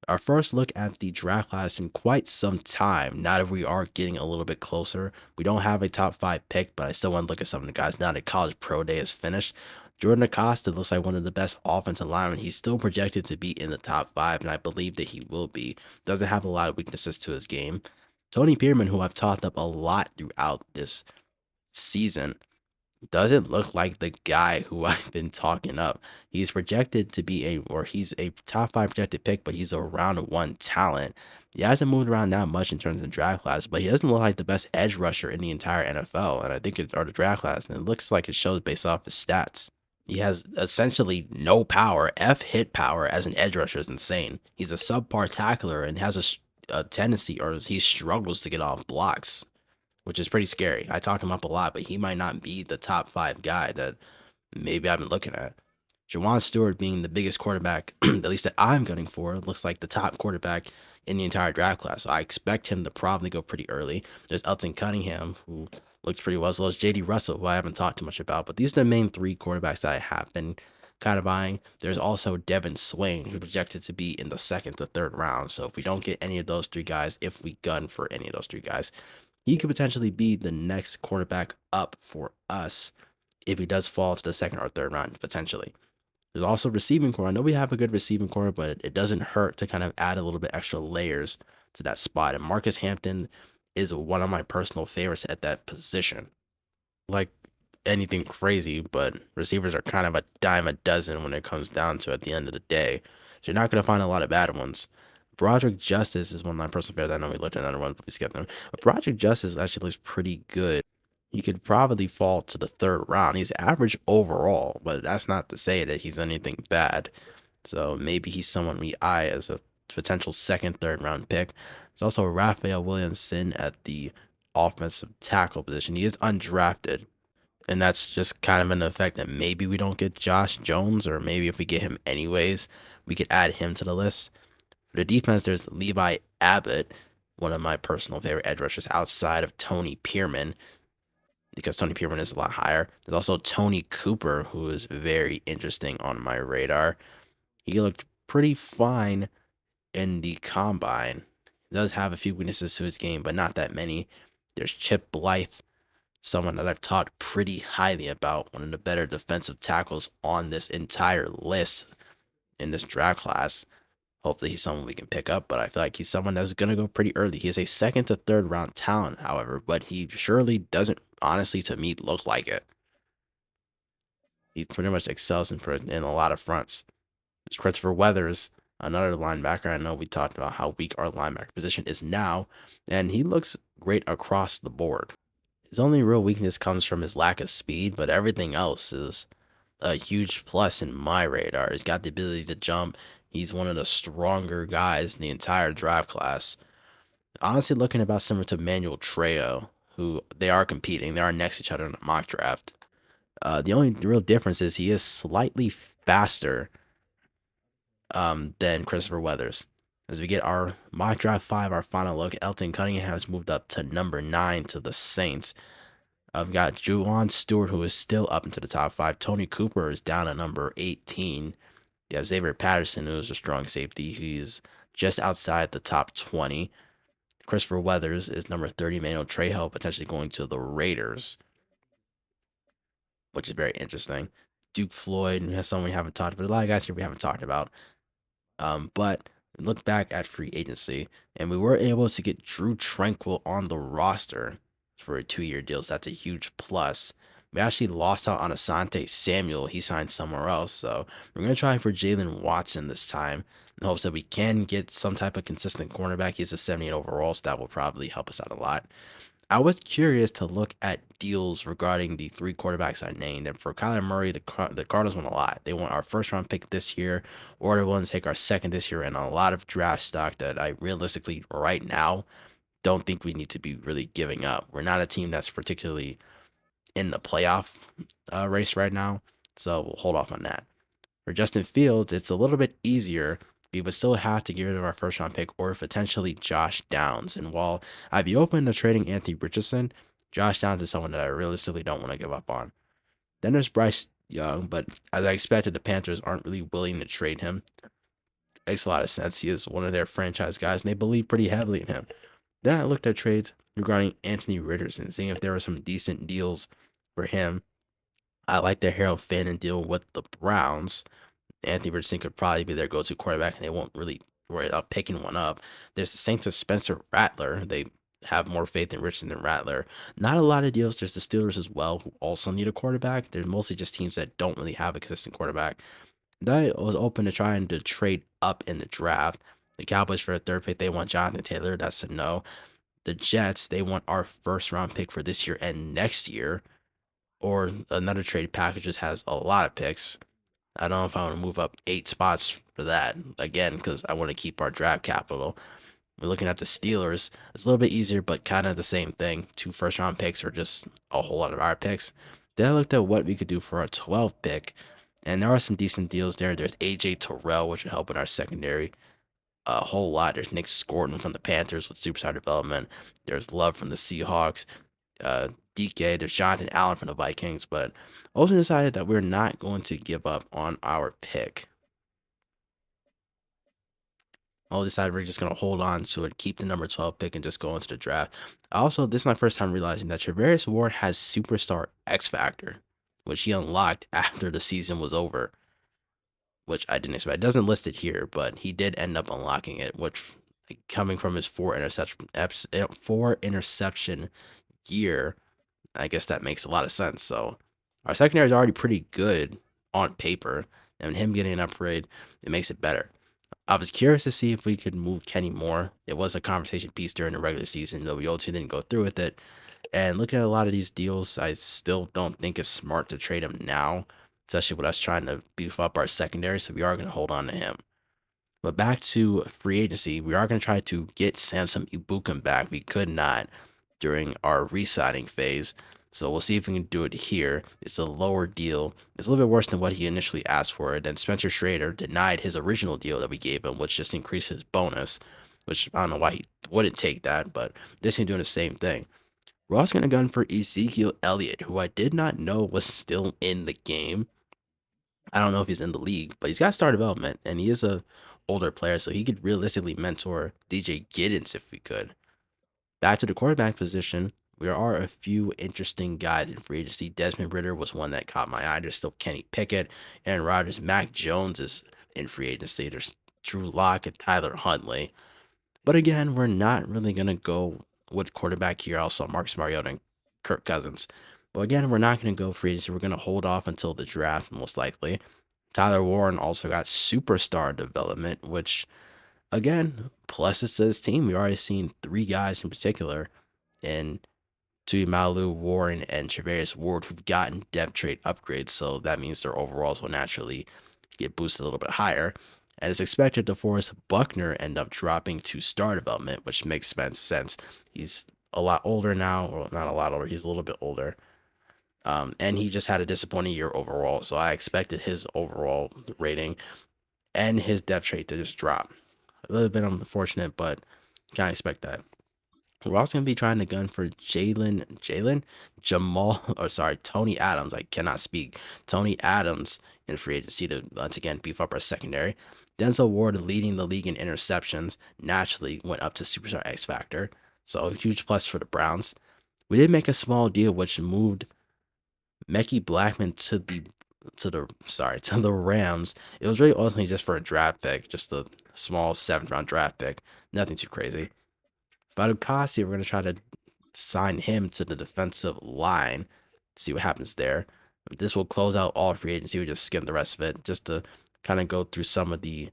Our first look at the draft class in quite some time. Now that we are getting a little bit closer, we don't have a top 5 pick, but I still want to look at some of the guys now that college pro day is finished. Jordan Acosta looks like one of the best offensive linemen. He's still projected to be in the top 5, and I believe that he will be. Doesn't have a lot of weaknesses to his game. Tony Pearman, who I've talked up a lot throughout this season, doesn't look like the guy who I've been talking up. He's projected to be he's a top 5 projected pick, but he's a round 1 talent. He hasn't moved around that much in terms of draft class, but he doesn't look like the best edge rusher in the entire NFL, and I think or the draft class, and it looks like it shows based off his stats. He has essentially no power. F hit power as an edge rusher is insane. He's a subpar tackler and has a tendency, or he struggles to get off blocks, which is pretty scary. I talked him up a lot, but he might not be the top 5 guy that maybe I've been looking at. Jawan Stewart being the biggest quarterback, at least that I'm gunning for, looks like the top quarterback in the entire draft class. So I expect him to probably go pretty early. There's Elton Cunningham, who looks pretty well, as well as JD Russell, who I haven't talked too much about. But these are the main 3 quarterbacks that I have been kind of buying. There's also Devin Swain, who's projected to be in the 2nd to 3rd round. So if we don't get any of those 3 guys, if we gun for any of those 3 guys, he could potentially be the next quarterback up for us if he does fall to the 2nd or 3rd round, potentially. There's also receiving core. I know we have a good receiving core, but it doesn't hurt to kind of add a little bit extra layers to that spot. And Marcus Hampton is one of my personal favorites at that position. Like anything crazy, but receivers are kind of a dime a dozen when it comes down to at the end of the day. So you're not going to find a lot of bad ones. Broderick Justice is one of my personal favorites. I know we looked at another one, but we skipped them. But Broderick Justice actually looks pretty good. He could probably fall to the 3rd round. He's average overall, but that's not to say that he's anything bad. So maybe he's someone we eye as a potential 2nd, 3rd round pick. There's also Raphael Williamson at the offensive tackle position. He is undrafted, and that's just kind of an effect that maybe we don't get Josh Jones, or maybe if we get him anyways, we could add him to the list. For the defense, there's Levi Abbott, one of my personal favorite edge rushers outside of Tony Pearman, because Tony Pearman is a lot higher. There's also Tony Cooper, who is very interesting on my radar. He looked pretty fine in the combine. He does have a few weaknesses to his game, but not that many. There's Chip Blythe, someone that I've talked pretty highly about, one of the better defensive tackles on this entire list in this draft class. Hopefully he's someone we can pick up, but I feel like he's someone that's going to go pretty early. He is a 2nd to 3rd round talent, however, but he surely doesn't, honestly, to me, look like it. He pretty much excels in a lot of fronts. There's Christopher Weathers, another linebacker. I know we talked about how weak our linebacker position is now, and he looks great across the board. His only real weakness comes from his lack of speed, but everything else is a huge plus in my radar. He's got the ability to jump. He's one of the stronger guys in the entire draft class. Honestly, looking about similar to Manuel Trejo, who they are competing. They are next to each other in a mock draft. The only real difference is he is slightly faster than Christopher Weathers. As we get our mock draft 5, our final look, Elton Cunningham has moved up to number 9 to the Saints. I've got Juwan Stewart, who is still up into the top 5. Tony Cooper is down at number 18. You have Xavier Patterson, who is a strong safety. He's just outside the top 20. Christopher Weathers is number 30. Manuel Trejo potentially going to the Raiders, which is very interesting. Duke Floyd has someone we haven't talked about. A lot of guys here we haven't talked about. But look back at free agency, and we were able to get Drew Tranquil on the roster for a 2-year deal. So that's a huge plus. We actually lost out on Asante Samuel. He signed somewhere else. So we're going to try for Jalen Watson this time in hopes that we can get some type of consistent cornerback. He's a 78 overall, so that will probably help us out a lot. I was curious to look at deals regarding the 3 quarterbacks I named. And for Kyler Murray, the Cardinals want a lot. They want our 1st round pick this year, or they're willing to take our 2nd this year, and a lot of draft stock that I realistically, right now, don't think we need to be really giving up. We're not a team that's particularly in the playoff race right now, so we'll hold off on that. For Justin Fields, it's a little bit easier. We would still have to get rid of our 1st round pick or potentially Josh Downs. And while I'd be open to trading Anthony Richardson, Josh Downs is someone that I realistically don't want to give up on. Then there's Bryce Young, but as I expected, the Panthers aren't really willing to trade him. Makes a lot of sense. He is one of their franchise guys, and they believe pretty heavily in him. Then I looked at trades regarding Anthony Richardson, seeing if there were some decent deals for him. I like the Harold Fannin deal with the Browns. Anthony Richardson could probably be their go-to quarterback, and they won't really worry about picking one up. There's the Saints of Spencer Rattler. They have more faith in Richardson than Rattler. Not a lot of deals. There's the Steelers as well, who also need a quarterback. They're mostly just teams that don't really have a consistent quarterback. That was open to trying to trade up in the draft. The Cowboys for a third pick, they want Jonathan Taylor. That's a no. The Jets, they want our first round pick for this year and next year, or another trade package that has a lot of picks. I don't know if I want to move up 8 spots for that again because I want to keep our draft capital. We're looking at the Steelers. It's a little bit easier, but kind of the same thing. 2 first round picks or just a whole lot of our picks. Then I looked at what we could do for our 12th pick, and there are some decent deals there. There's AJ Terrell, which would help with our secondary a whole lot. There's Nick Scorton from the Panthers with superstar development. There's Love from the Seahawks. DK. There's Jonathan Allen from the Vikings. But also decided that we're not going to give up on our pick. I decided we're just going to hold on to it, keep the number 12 pick, and just go into the draft. Also, this is my first time realizing that Travarius Ward has superstar X Factor, which he unlocked after the season was over, which I didn't expect. It doesn't list it here, but he did end up unlocking it, which coming from his four interception year, I guess that makes a lot of sense. So our secondary is already pretty good on paper, and him getting an upgrade, it makes it better. I was curious to see if we could move Kenny Moore. It was a conversation piece during the regular season, though we ultimately didn't go through with it. And looking at a lot of these deals, I still don't think it's smart to trade him now, especially with us trying to beef up our secondary. So we are going to hold on to him. But back to free agency, we are going to try to get Samson Ibukam back. We could not during our re-signing phase. So we'll see if we can do it here. It's a lower deal. It's a little bit worse than what he initially asked for. And then Spencer Schrader denied his original deal that we gave him, which just increased his bonus, which I don't know why he wouldn't take that, but this is doing the same thing. We're also going to gun for Ezekiel Elliott, who I did not know was still in the game. I don't know if he's in the league, but he's got star development, and he is a older player, so he could realistically mentor DJ Giddens if we could. Back to the quarterback position, there are a few interesting guys in free agency. Desmond Ridder was one that caught my eye. There's still Kenny Pickett, Aaron Rodgers, Mac Jones is in free agency. There's Drew Lock and Tyler Huntley. But again, we're not really going to go with quarterback here. Also, Marcus Mariota and Kirk Cousins. But again, we're not going to go free agency. We're going to hold off until the draft, most likely. Tyler Warren also got superstar development, which, again, pluses to this team. We already seen 3 guys in particular in Tuimalu, Warren, and Travarius Ward who've gotten depth trade upgrades. So that means their overalls will naturally get boosted a little bit higher. And it's expected DeForest Buckner end up dropping to star development, which makes sense. He's a lot older now, or not a lot older, he's a little bit older. And he just had a disappointing year overall. So I expected his overall rating and his depth trait to just drop. A little bit unfortunate, but can't expect that. We're also gonna be trying to gun for Tony Adams. I cannot speak. Tony Adams in free agency to once again beef up our secondary. Denzel Ward leading the league in interceptions naturally went up to superstar X Factor, so huge plus for the Browns. We did make a small deal which moved Mekhi Blackman to the Rams. It was really ultimately just for a draft pick, just a small 7th round draft pick, nothing too crazy. Fatukasi, we're going to try to sign him to the defensive line, see what happens there. This will close out all free agency. We just skim the rest of it just to kind of go through some of the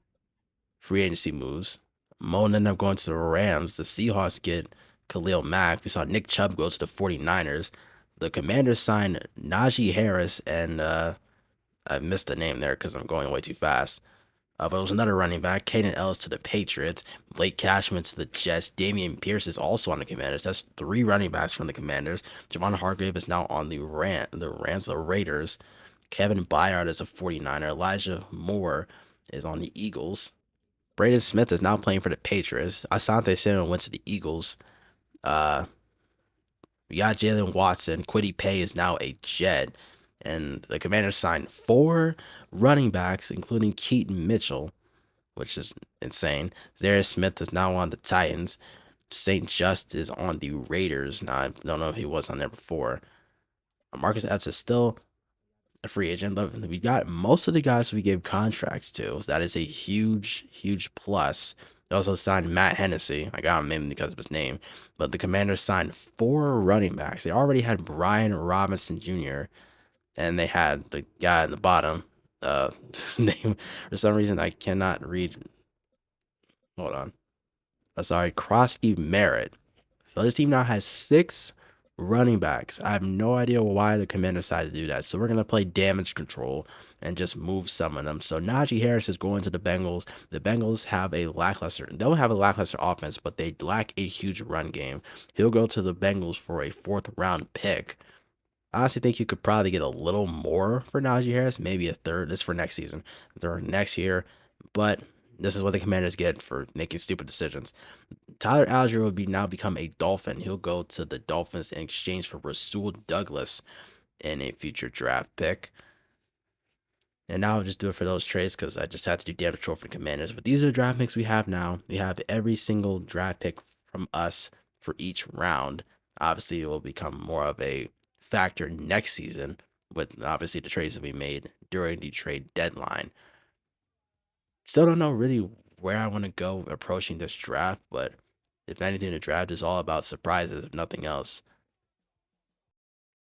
free agency moves. Moan ended up going to the Rams. The Seahawks get Khalil Mack. We saw Nick Chubb go to the 49ers. The Commanders signed Najee Harris, and I missed the name there because I'm going way too fast. But it was another running back, Caden Ellis to the Patriots, Blake Cashman to the Jets, Damian Pierce is also on the Commanders. That's 3 running backs from the Commanders. Javon Hargrave is now on the the Raiders. Kevin Byard is a 49er. Elijah Moore is on the Eagles. Braden Smith is now playing for the Patriots. Asante Samuel went to the Eagles. Uh, we got Jalen Watson. Kwity Paye is now a Jet. And the Commanders signed 4 running backs, including Keaton Mitchell, which is insane. Zarius Smith is now on the Titans. St. Just is on the Raiders. Now, I don't know if he was on there before. Marcus Epps is still a free agent. We got most of the guys we gave contracts to. So that is a huge, huge plus. They also signed Matt Hennessy. I got him mainly because of his name. But the Commanders signed 4 running backs. They already had Brian Robinson Jr., and they had the guy in the bottom. His name, for some reason, I cannot read. Hold on. Sorry, Krosky Merritt. So this team now has 6 running backs. I have no idea why the Commanders decided to do that. So we're gonna play damage control and just move some of them. So Najee Harris is going to the Bengals. The Bengals have a lackluster. They'll have a lackluster offense, but they lack a huge run game. He'll go to the Bengals for a 4th round pick. I honestly think you could probably get a little more for Najee Harris, maybe a third. This is for next season, or next year. But this is what the Commanders get for making stupid decisions. Tyler Algier will be now become a Dolphin. He'll go to the Dolphins in exchange for Rasul Douglas in a future draft pick. And now I'll just do it for those trades because I just had to do damage control for Commanders. But these are the draft picks we have now. We have every single draft pick from us for each round. Obviously, it will become more of a factor next season with obviously the trades that we made during the trade deadline. Still don't know really where I want to go approaching this draft, but if anything, the draft is all about surprises, if nothing else.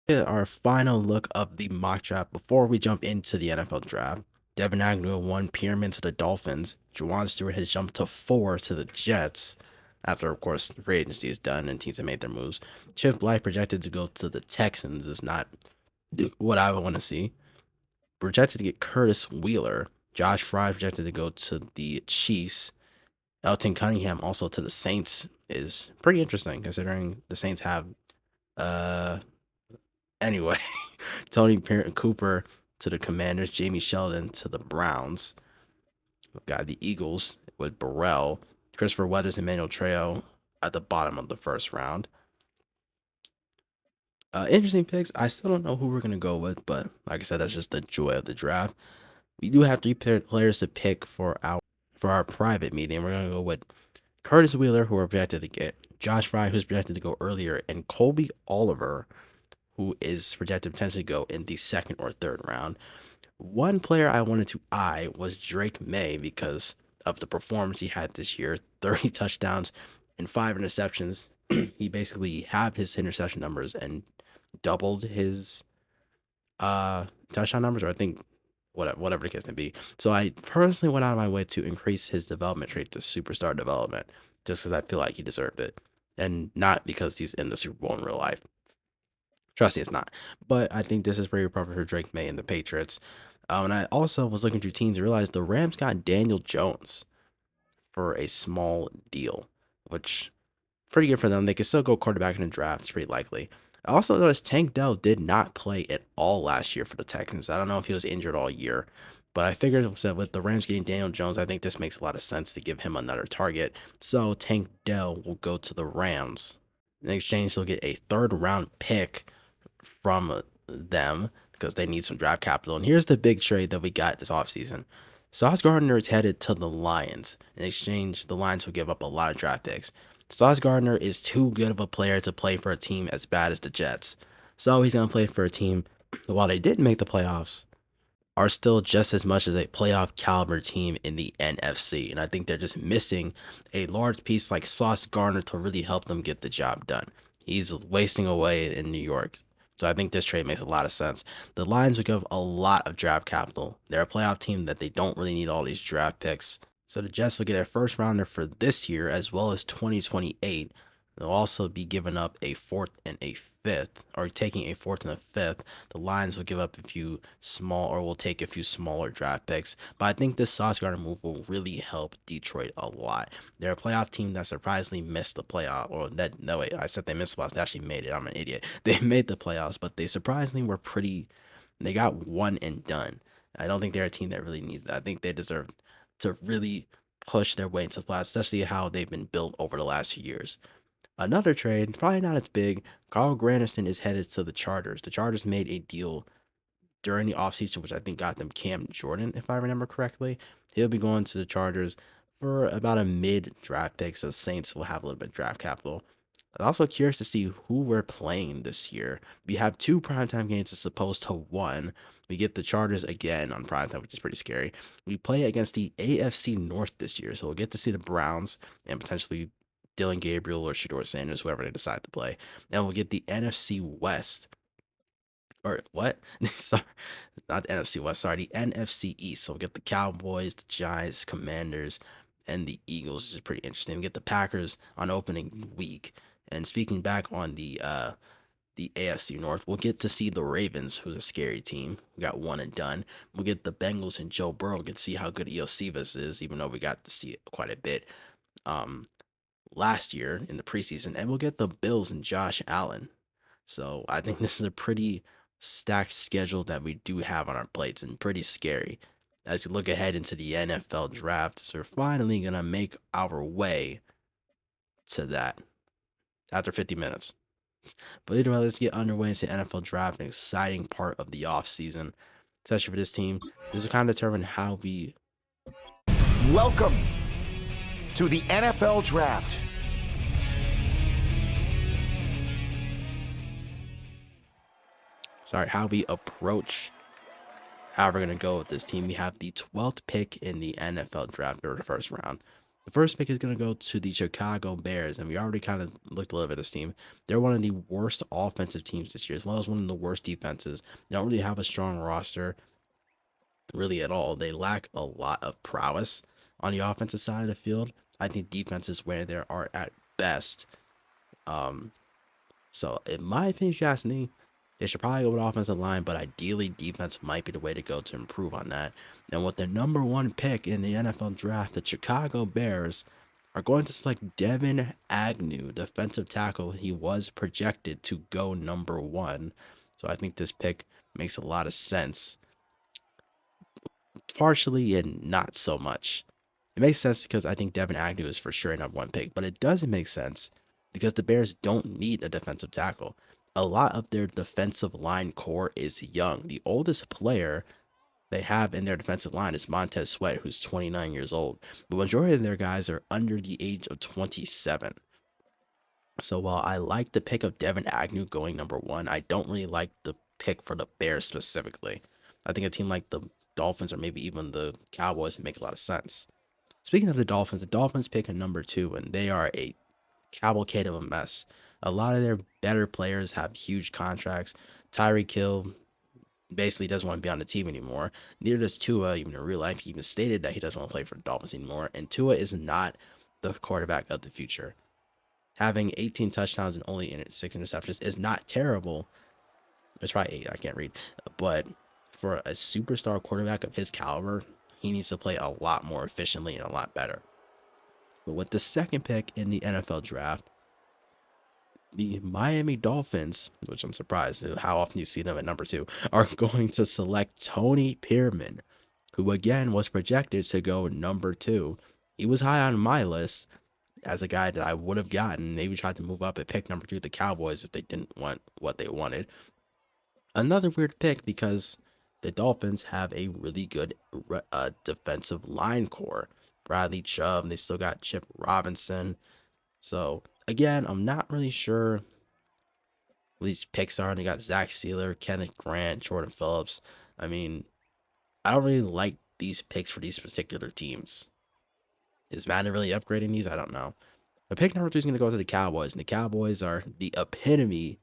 Our final look of the mock draft before we jump into the NFL draft. Devin Agnew 1 Pearman to the Dolphins. Juwan Stewart has jumped to 4 to the Jets. After, of course, free agency is done and teams have made their moves. Chip Blight projected to go to the Texans is not what I want to see. Projected to get Curtis Wheeler. Josh Fry projected to go to the Chiefs. Elton Cunningham also to the Saints is pretty interesting considering the Saints have uh anyway. Tony Cooper to the Commanders, Jamie Sheldon to the Browns. We've got the Eagles with Burrell, Christopher Weathers, and Emmanuel Treo at the bottom of the 1st round. Interesting picks. I still don't know who we're gonna go with, but like I said, that's just the joy of the draft. We do have 3 players to pick for our private meeting. We're gonna go with Curtis Wheeler, who we're projected to get, Josh Fry, who's projected to go earlier, and Colby Oliver, who is projected to potentially go in the 2nd or 3rd round. One player I wanted to eye was Drake May because of the performance he had this year, 30 touchdowns and 5 interceptions. He basically halved his interception numbers and doubled his touchdown numbers, or I think whatever the case may be. So I personally went out of my way to increase his development rate to superstar development just because I feel like he deserved it, and not because he's in the Super Bowl in real life. Trust me, it's not. But I think this is pretty appropriate for Drake May and the Patriots. And I also was looking through teams and realized the Rams got Daniel Jones for a small deal, which pretty good for them. They could still go quarterback in the draft. It's pretty likely. I also noticed Tank Dell did not play at all last year for the Texans. I don't know if he was injured all year, but I figured with the Rams getting Daniel Jones, I think this makes a lot of sense to give him another target. So Tank Dell will go to the Rams. In exchange, they'll get a 3rd round pick from them because they need some draft capital. And here's the big trade that we got this offseason. Sauce Gardner is headed to the Lions. In exchange, the Lions will give up a lot of draft picks. Sauce Gardner is too good of a player to play for a team as bad as the Jets. So he's going to play for a team, while they didn't make the playoffs, are still just as much as a playoff caliber team in the NFC. And I think they're just missing a large piece like Sauce Gardner to really help them get the job done. He's wasting away in New York. So I think this trade makes a lot of sense. The Lions would give a lot of draft capital. They're a playoff team that they don't really need all these draft picks. So the Jets will get their 1st rounder for this year as well as 2028. They'll also be giving up a 4th and a 5th, or taking a 4th and a 5th. The Lions will give up a few small, or will take a few smaller draft picks. But I think this Sauce Gardner move will really help Detroit a lot. They're a playoff team that surprisingly missed the playoff, or that no way, I said they missed the playoffs. They actually made it. I'm an idiot. They made the playoffs, but they surprisingly were pretty. They got one and done. I don't think they're a team that really needs that. I think they deserve to really push their way into the playoffs, especially how they've been built over the last few years. Another trade, probably not as big. Carl Granderson is headed to the Chargers. The Chargers made a deal during the offseason, which I think got them Cam Jordan, if I remember correctly. He'll be going to the Chargers for about a mid draft pick, so the Saints will have a little bit of draft capital. I'm also curious to see who we're playing this year. We have two primetime games as opposed to one. We get the Chargers again on primetime, which is pretty scary. We play against the AFC North this year, so we'll get to see the Browns and potentially Dylan Gabriel or Shador Sanders, whoever they decide to play. And we'll get the NFC West. Or what? Sorry, not the NFC West. Sorry, the NFC East. So we'll get the Cowboys, the Giants, Commanders, and the Eagles. This is pretty interesting. We get the Packers on opening week. And speaking back on the AFC North, we'll get to see the Ravens, who's a scary team. We got one and done. We'll get the Bengals and Joe Burrow. Get to see how good Eosivas is, even though we got to see it quite a bit um last year in the preseason. And we'll get the Bills and Josh Allen. So I think this is a pretty stacked schedule that we do have on our plates and pretty scary as you look ahead into the NFL draft. So we're finally gonna make our way to that after 50 minutes. But either way, let's get underway into the NFL draft, an exciting part of the offseason, especially for this team. This will kind of determine how we Welcome to the NFL Draft. approach how we're gonna go with this team. We have the 12th pick in the NFL draft, or the first round. The first pick is going to go to the Chicago Bears, and we already kind of looked a little bit at this team. They're one of the worst offensive teams this year, as well as one of the worst defenses. They don't really have a strong roster, really at all. They lack a lot of prowess on the offensive side of the field. I think defense is where they are at best. Um, so, in my opinion, if you ask me, they should probably go with offensive line, but ideally, defense might be the way to go to improve on that. And with the number one pick in the NFL draft, the Chicago Bears are going to select Devin Agnew, defensive tackle. He was projected to go number one. So I think this pick makes a lot of sense, partially and not so much. It makes sense because I think Devin Agnew is for sure a number one pick, but it doesn't make sense because the Bears don't need a defensive tackle. A lot of their defensive line core is young. The oldest player they have in their defensive line is Montez Sweat, who's 29 years old. The majority of their guys are under the age of 27. So while I like the pick of Devin Agnew going number one, I don't really like the pick for the Bears specifically. I think a team like the Dolphins or maybe even the Cowboys would make a lot of sense. Speaking of the Dolphins pick a number two, and they are a cavalcade of a mess. A lot of their better players have huge contracts. Tyreek Hill basically doesn't want to be on the team anymore. Neither does Tua, even in real life. He even stated that he doesn't want to play for the Dolphins anymore. And Tua is not the quarterback of the future. Having 18 touchdowns and only 6 interceptions is not terrible. It's probably 8, I can't read. But for a superstar quarterback of his caliber, he needs to play a lot more efficiently and a lot better. But with the second pick in the NFL draft, the Miami Dolphins, which I'm surprised at how often you see them at number two, are going to select Tony Pearman, who again was projected to go number two. He was high on my list as a guy that I would have gotten, maybe tried to move up and pick number two, the Cowboys, if they didn't want what they wanted. Another weird pick because the Dolphins have a really good defensive line core. Bradley Chubb, they still got Chip Robinson. So again, I'm not really sure what these picks are. They got Zach Sealer, Kenneth Grant, Jordan Phillips. I mean, I don't really like these picks for these particular teams. Is Madden really upgrading these? I don't know. But pick number two is going to go to the Cowboys, and the Cowboys are the epitome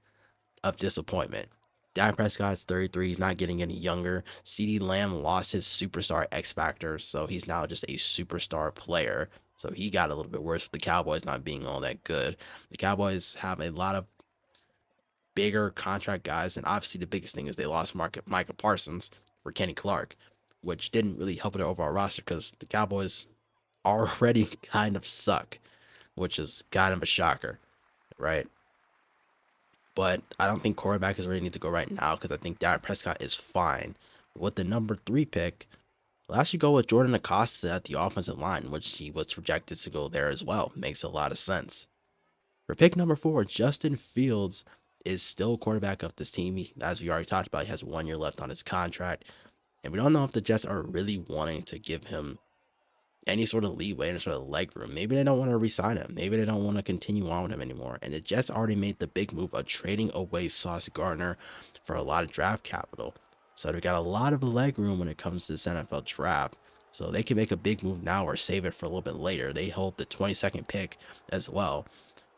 of disappointment. Dak Prescott's 33. He's not getting any younger. CeeDee Lamb lost his superstar X factor, so he's now just a superstar player. So he got a little bit worse with the Cowboys not being all that good. The Cowboys have a lot of bigger contract guys, and obviously the biggest thing is they lost Micah Parsons for Kenny Clark, which didn't really help their overall roster because the Cowboys already kind of suck, which is kind of a shocker, right? But I don't think quarterback is where you need to go right now because I think Dak Prescott is fine. With the number three pick, I'll actually go with Jordan Acosta at the offensive line, which he was projected to go there as well. Makes a lot of sense. For pick number four, Justin Fields is still quarterback of this team. As we already talked about, he has 1 year left on his contract. And we don't know if the Jets are really wanting to give him any sort of leeway, any sort of leg room. Maybe they don't want to re-sign him. Maybe they don't want to continue on with him anymore. And the Jets already made the big move of trading away Sauce Gardner for a lot of draft capital. So they've got a lot of leg room when it comes to this NFL draft. So they can make a big move now or save it for a little bit later. They hold the 22nd pick as well.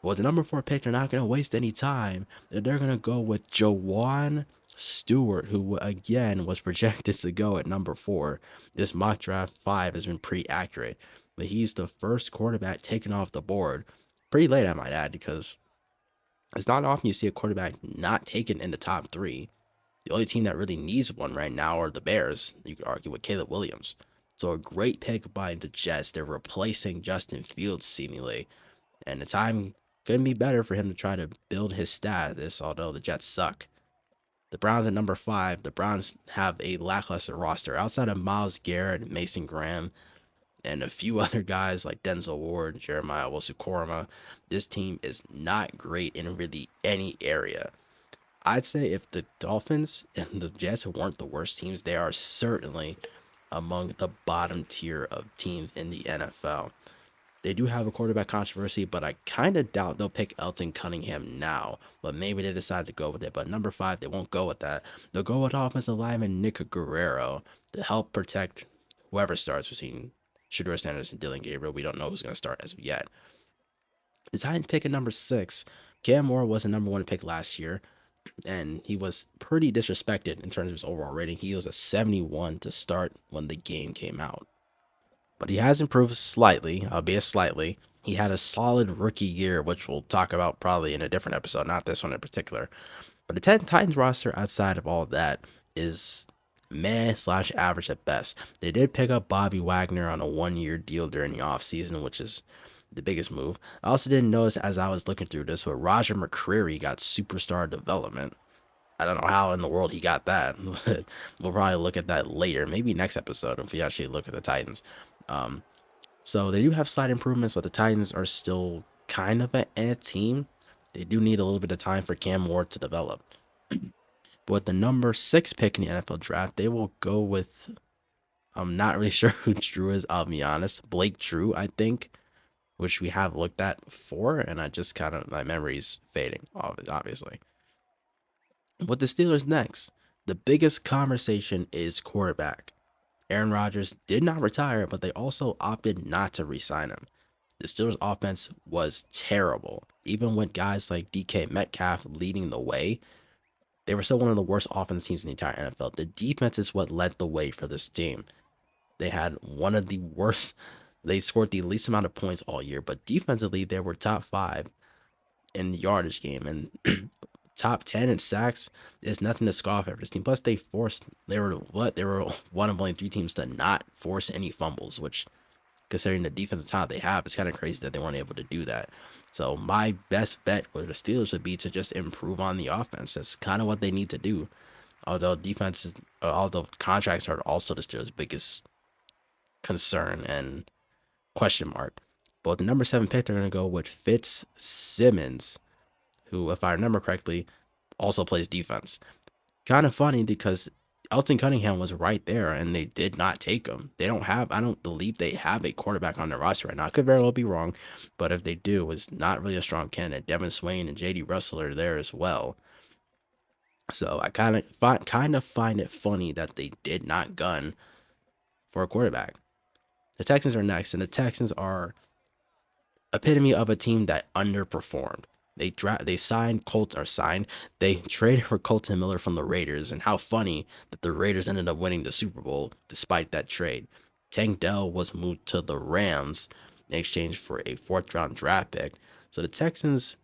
Well, the number 4 pick, they're not going to waste any time. They're going to go with Jawan Stewart, who again was projected to go at number 4. This mock draft 5 has been pretty accurate, but he's the first quarterback taken off the board. Pretty late, I might add, because it's not often you see a quarterback not taken in the top 3. The only team that really needs one right now are the Bears. You could argue with Caleb Williams. So a great pick by the Jets. They're replacing Justin Fields seemingly. And the time couldn't be better for him to try to build his status, although the Jets suck. The Browns at number 5. The Browns have a lackluster roster. Outside of Myles Garrett, Mason Graham, and a few other guys like Denzel Ward, Jeremiah Owusu-Koramoah, this team is not great in really any area. I'd say if the Dolphins and the Jets weren't the worst teams, they are certainly among the bottom tier of teams in the NFL. They do have a quarterback controversy, but I kind of doubt they'll pick Elton Cunningham now. But maybe they decide to go with it. But number 5, they won't go with that. They'll go with offensive lineman Nick Guerrero to help protect whoever starts between Shedeur Sanders and Dylan Gabriel. We don't know who's going to start as of yet. The Titans pick at number 6. Cam Moore was the number 1 pick last year, and he was pretty disrespected in terms of his overall rating. He was a 71 to start when the game came out. But he has improved slightly, albeit slightly. He had a solid rookie year, which we'll talk about probably in a different episode, not this one in particular. But the Titans roster outside of all that is meh/average at best. They did pick up Bobby Wagner on a 1-year deal during the offseason, which is the biggest move. I also didn't notice as I was looking through this, but Roger McCreary got superstar development. I don't know how in the world he got that. We'll probably look at that later, maybe next episode if we actually look at the Titans. So they do have slight improvements, but the Titans are still kind of an team. They do need a little bit of time for Cam Ward to develop. But with the number 6 pick in the NFL draft, they will go with, I'm not really sure who Drew is, I'll be honest. Blake Drew, I think, which we have looked at before, and I just kind of, my memory's fading, obviously. With the Steelers next, the biggest conversation is quarterback. Aaron Rodgers did not retire, but they also opted not to re-sign him. The Steelers' offense was terrible. Even with guys like DK Metcalf leading the way, they were still one of the worst offense teams in the entire NFL. The defense is what led the way for this team. They had one of the worst, they scored the least amount of points all year, but defensively, they were top 5 in the yardage game and top 10 in sacks is nothing to scoff at for this team. Plus, they were one of only 3 teams to not force any fumbles, which, considering the defensive talent they have, it's kind of crazy that they weren't able to do that. So my best bet with the Steelers would be to just improve on the offense. That's kind of what they need to do. Although contracts are also the Steelers' biggest concern and question mark. But with the number 7 pick, they're going to go with Fitzsimmons, who, if I remember correctly, also plays defense. Kind of funny because Elton Cunningham was right there and they did not take him. I don't believe they have a quarterback on their roster right now. I could very well be wrong, but if they do, it's not really a strong candidate. Devin Swain and JD Russell are there as well. So I kind of find it funny that they did not gun for a quarterback. The Texans are next, and the Texans are epitome of a team that underperformed. They traded for Colton Miller from the Raiders, and how funny that the Raiders ended up winning the Super Bowl despite that trade. Tank Dell was moved to the Rams in exchange for a 4th-round draft pick. So the Texans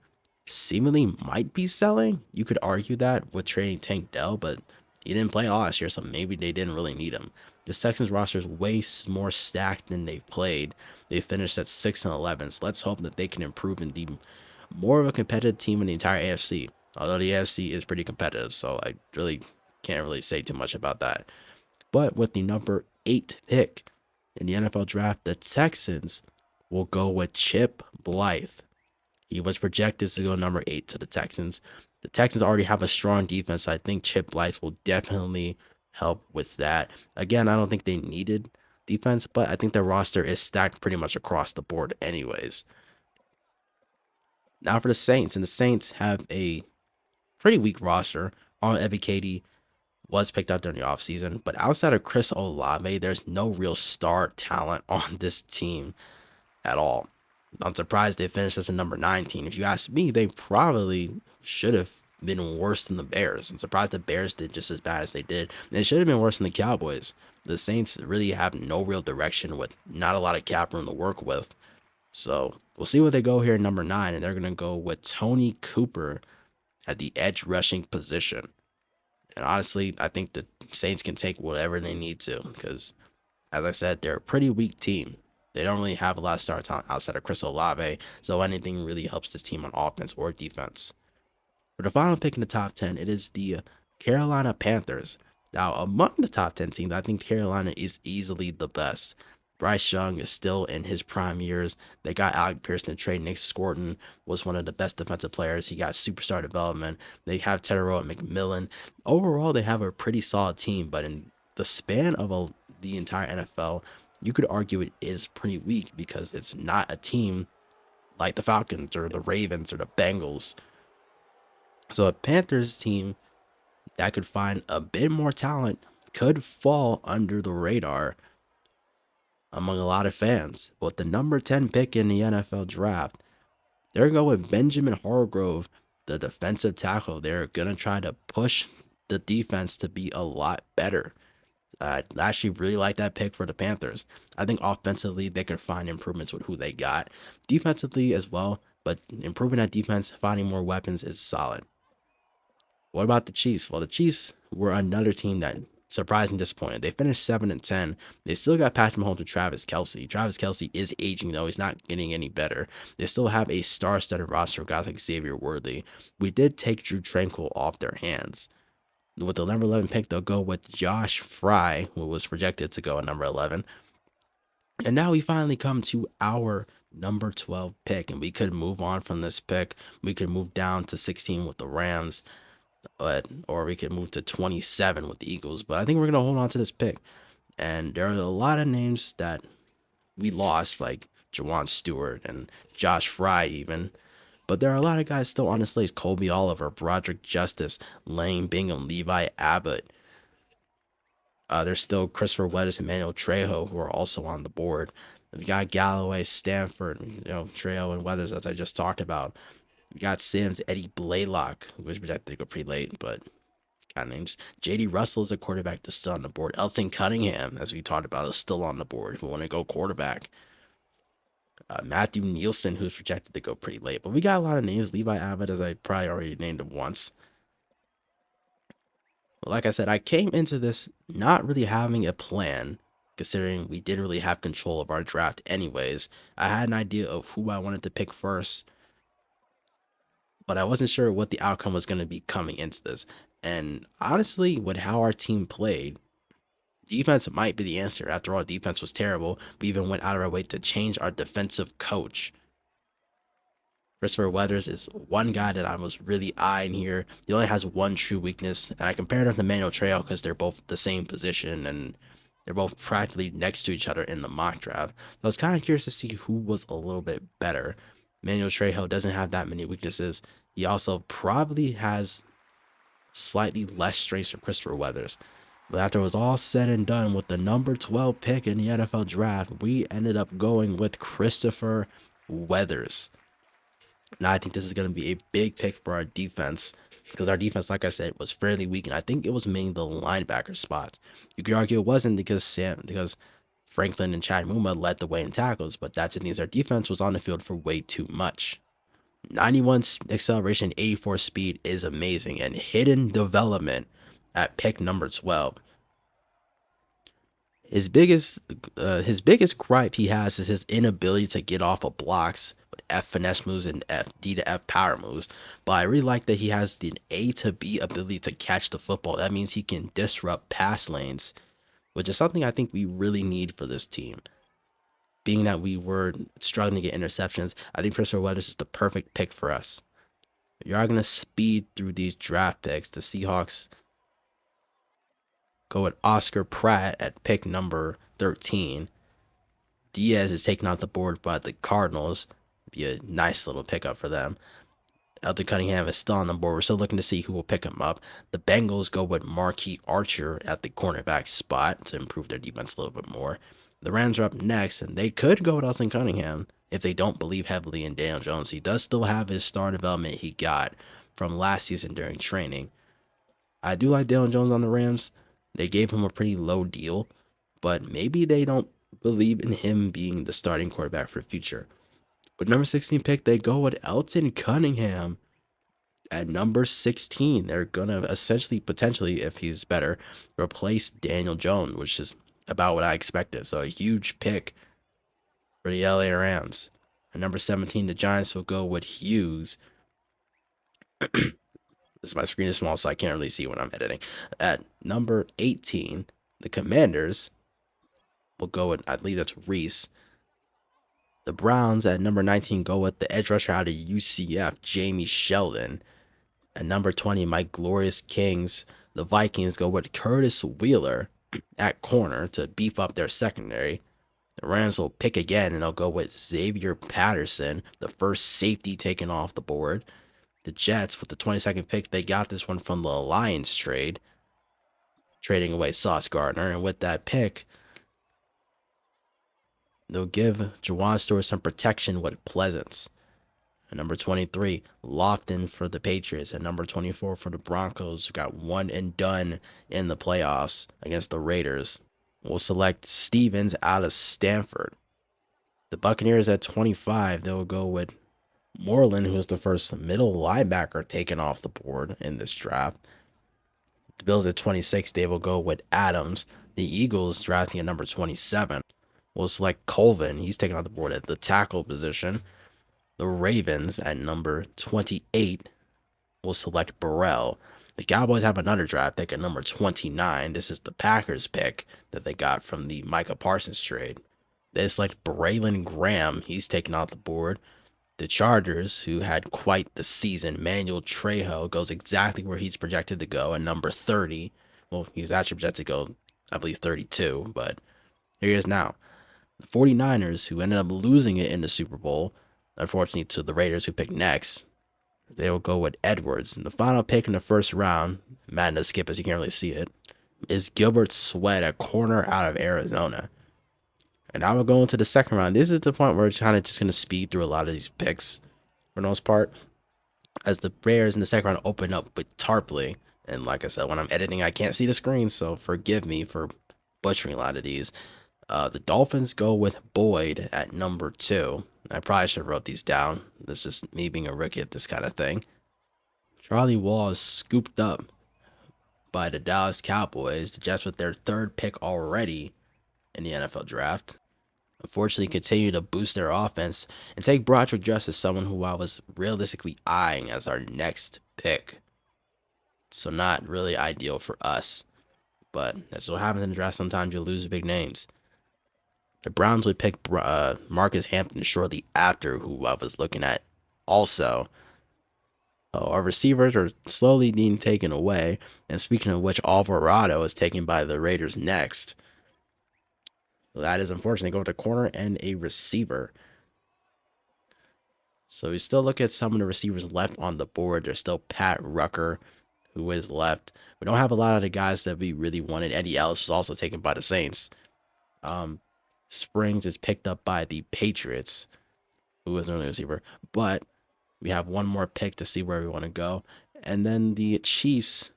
seemingly might be selling. You could argue that with trading Tank Dell, but he didn't play all last year, so maybe they didn't really need him. The Texans roster is way more stacked than they've played. They finished at 6-11, so let's hope that they can improve and be more of a competitive team in the entire AFC. Although the AFC is pretty competitive, so I really can't really say too much about that. But with the number 8 pick in the NFL draft, the Texans will go with Chip Blythe. He was projected to go number 8 to the Texans. The Texans already have a strong defense. So I think Chip Blythe will definitely help with that. Again, I don't think they needed defense, but I think their roster is stacked pretty much across the board anyways. Now for the Saints, and the Saints have a pretty weak roster. Arnold Ebiketie was picked up during the offseason, but outside of Chris Olave, there's no real star talent on this team at all. I'm surprised they finished as a number 19. If you ask me, they probably should have been worse than the Bears. I'm surprised the Bears did just as bad as they did. And it should have been worse than the Cowboys. The Saints really have no real direction with not a lot of cap room to work with. So we'll see where they go here in number 9, and they're going to go with Tony Cooper at the edge rushing position. And honestly, I think the Saints can take whatever they need to because, as I said, they're a pretty weak team. They don't really have a lot of star talent outside of Chris Olave, so anything really helps this team on offense or defense. For the final pick in the top 10, it is the Carolina Panthers. Now, among the top 10 teams, I think Carolina is easily the best. Bryce Young is still in his prime years. They got Alec Pearson to trade. Nick Scorton was one of the best defensive players. He got superstar development. They have Tedero and McMillan. Overall, they have a pretty solid team, but in the span of the entire NFL, you could argue it is pretty weak because it's not a team like the Falcons or the Ravens or the Bengals. So a Panthers team that could find a bit more talent could fall under the radar among a lot of fans. With the number 10 pick in the NFL draft, they're going with Benjamin Hargrove, the defensive tackle. They're going to try to push the defense to be a lot better. I actually really like that pick for the Panthers. I think offensively they can find improvements with who they got. Defensively as well, but improving that defense, finding more weapons is solid. What about the Chiefs? Well, the Chiefs were another team that surprised and disappointed. They finished 7-10. They still got Patrick Mahomes with Travis Kelce. Travis Kelce is aging though; he's not getting any better. They still have a star-studded roster of guys like Xavier Worthy. We did take Drew Tranquill off their hands. With the number 11 pick, they'll go with Josh Fry, who was projected to go at number 11. And now we finally come to our number 12 pick, and we could move on from this pick. We could move down to 16 with the Rams, or we could move to 27 with the Eagles. But I think we're going to hold on to this pick. And there are a lot of names that we lost, like Jawan Stewart and Josh Fry even. But there are a lot of guys still on the slate. Colby Oliver, Broderick Justice, Lane Bingham, Levi Abbott. There's still Christopher Weathers and Emmanuel Trejo who are also on the board. We got Galloway, Stanford, Trejo and Weathers, as I just talked about. We got Sims, Eddie Blaylock, which I think are pretty late, but got names. J.D. Russell is a quarterback that's still on the board. Elton Cunningham, as we talked about, is still on the board if we want to go quarterback. Matthew Nielsen, who's projected to go pretty late. But we got a lot of names. Levi Abbott, as I probably already named him once. But like I said, I came into this not really having a plan, considering we didn't really have control of our draft anyways. I had an idea of who I wanted to pick first, but I wasn't sure what the outcome was going to be coming into this. And honestly, with how our team played, defense might be the answer. After all, defense was terrible. We even went out of our way to change our defensive coach. Christopher Weathers is one guy that I was really eyeing here. He only has one true weakness, and I compared him to Manuel Trail because they're both the same position and they're both practically next to each other in the mock draft. So I was kind of curious to see who was a little bit better. Manuel Trejo doesn't have that many weaknesses. He also probably has slightly less strengths than Christopher Weathers. But after it was all said and done with the number 12 pick in the NFL draft, we ended up going with Christopher Weathers. Now I think this is going to be a big pick for our defense because our defense, like I said, was fairly weak, and I think it was mainly the linebacker spots. You could argue it wasn't because Franklin and Chad Muma led the way in tackles, but that just means our defense was on the field for way too much. 91 acceleration, 84 speed is amazing, and hidden development at pick number 12. His biggest gripe he has is his inability to get off of blocks with F finesse moves and D to F power moves. But I really like that he has the A to B ability to catch the football. That means he can disrupt pass lanes, which is something I think we really need for this team. Being that we were struggling to get interceptions, I think Christopher Weathers is the perfect pick for us. You are going to speed through these draft picks. The Seahawks go with Oscar Pratt at pick number 13. Diaz is taken off the board by the Cardinals. Be a nice little pickup for them. Elton Cunningham is still on the board. We're still looking to see who will pick him up. The Bengals go with Marquis Archer at the cornerback spot to improve their defense a little bit more. The Rams are up next, and they could go with Elton Cunningham if they don't believe heavily in Daniel Jones. He does still have his star development he got from last season during training. I do like Daniel Jones on the Rams. They gave him a pretty low deal, but maybe they don't believe in him being the starting quarterback for the future. With number 16 pick, they go with Elton Cunningham at number 16. They're going to essentially, potentially, if he's better, replace Daniel Jones, which is about what I expected. So a huge pick for the LA Rams. At number 17, the Giants will go with Hughes. My screen is small, so I can't really see when I'm editing. At number 18, the Commanders will go with, I believe that's Reese. The Browns at number 19 go with the edge rusher out of UCF, Jamie Sheldon. At number 20, my glorious Kings, the Vikings go with Curtis Wheeler at corner to beef up their secondary. The Rams will pick again, and they'll go with Xavier Patterson, the first safety taken off the board. The Jets, with the 22nd pick, they got this one from the Lions trade, trading away Sauce Gardner. And with that pick, they'll give Juwan Stewart some protection with Pleasance. At number 23, Lofton for the Patriots. At number 24 for the Broncos, who got one and done in the playoffs against the Raiders. We'll select Stevens out of Stanford. The Buccaneers at 25, they'll go with Moreland, who is the first middle linebacker taken off the board in this draft. The Bills at 26, they will go with Adams. The Eagles drafting at number 27 will select Colvin. He's taken off the board at the tackle position. The Ravens at number 28 will select Burrell. The Cowboys have another draft pick at number 29. This is the Packers pick that they got from the Micah Parsons trade. They select Braylon Graham. He's taken off the board. The Chargers, who had quite the season, Manuel Trejo goes exactly where he's projected to go at number 30. Well, he was actually projected to go, I believe, 32, but here he is now. The 49ers, who ended up losing it in the Super Bowl, unfortunately to the Raiders, who picked next, they will go with Edwards. And the final pick in the first round, Madden to skip as you can't really see it, is Gilbert Sweat, a corner out of Arizona. And I will go into the second round. This is the point where we're kind of just going to speed through a lot of these picks for the most part, as the Bears in the second round open up with Tarpley. And like I said, when I'm editing, I can't see the screen, so forgive me for butchering a lot of these. The Dolphins go with Boyd at number 2. I probably should have wrote these down. This is just me being a rookie at this kind of thing. Charlie Wall is scooped up by the Dallas Cowboys. The Jets with their third pick already in the NFL draft. Unfortunately, continue to boost their offense and take Broderick Justice, someone who I was realistically eyeing as our next pick. So not really ideal for us. But that's what happens in the draft. Sometimes you lose big names. The Browns would pick Marcus Hampton shortly after, who I was looking at also. Our receivers are slowly being taken away. And speaking of which, Alvarado is taken by the Raiders next. That is unfortunate. Go with a corner and a receiver. So we still look at some of the receivers left on the board. There's still Pat Rucker, who is left. We don't have a lot of the guys that we really wanted. Eddie Ellis was also taken by the Saints. Springs is picked up by the Patriots, who is an early receiver. But we have one more pick to see where we want to go. And then the Chiefs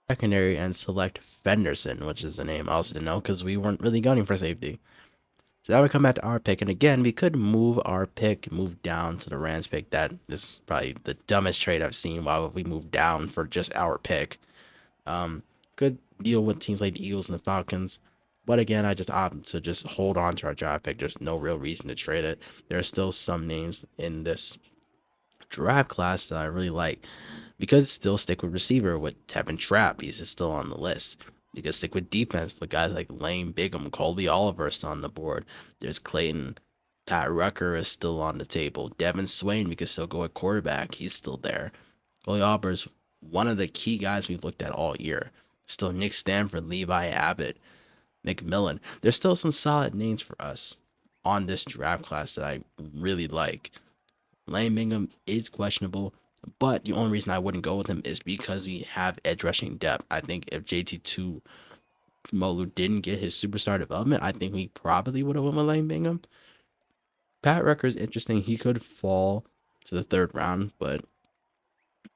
secondary and select Fenderson, which is a name I also didn't know because we weren't really gunning for safety. So now we come back to our pick, and again, we could move our pick, move down to the Rams pick. That is probably the dumbest trade I've seen. Why would we move down for just our pick? Could deal with teams like the Eagles and the Falcons, but again, I just opted to just hold on to our draft pick. There's no real reason to trade it. There are still some names in this draft class that I really like. Because still stick with receiver with Tevin Trapp. He's just still on the list. You can stick with defense with guys like Lane Bigham, Colby Oliver is on the board. There's Clayton. Pat Rucker is still on the table. Devin Swain, we can still go at quarterback. He's still there. Colby Oliver is one of the key guys we've looked at all year. Still Nick Stanford, Levi Abbott, McMillan. There's still some solid names for us on this draft class that I really like. Lane Bingham is questionable, but the only reason I wouldn't go with him is because we have edge rushing depth. I think if JT2 Molu didn't get his superstar development, I think we probably would have went with Lane Bingham. Pat Rucker is interesting. He could fall to the third round, but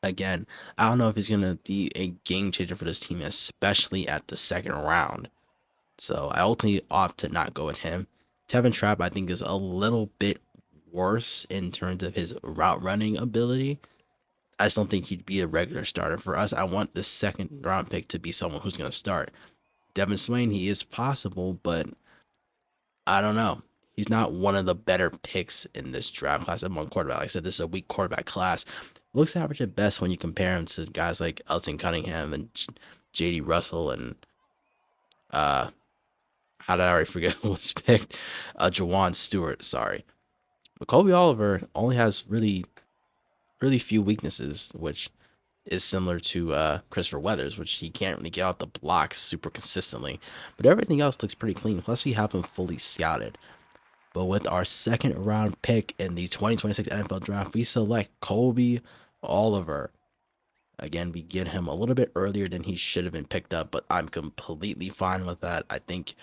again, I don't know if he's going to be a game changer for this team, especially at the second round. So I ultimately opt to not go with him. Tevin Trapp, I think, is a little bit worse in terms of his route running ability. I just don't think he'd be a regular starter for us. I want the second round pick to be someone who's going to start. Devin Swain, he is possible, but I don't know. He's not one of the better picks in this draft class among quarterback. Like I said, this is a weak quarterback class. Looks average at best when you compare him to guys like Elton Cunningham and J.D. Russell and how did I already forget who was picked? Jawan Stewart. Sorry, but Kobe Oliver only has really few weaknesses, which is similar to Christopher Weathers, which he can't really get out the blocks super consistently. But everything else looks pretty clean. Plus, we have him fully scouted. But with our second round pick in the 2026 NFL draft, we select Kobe Oliver. Again, we get him a little bit earlier than he should have been picked up, but I'm completely fine with that. I think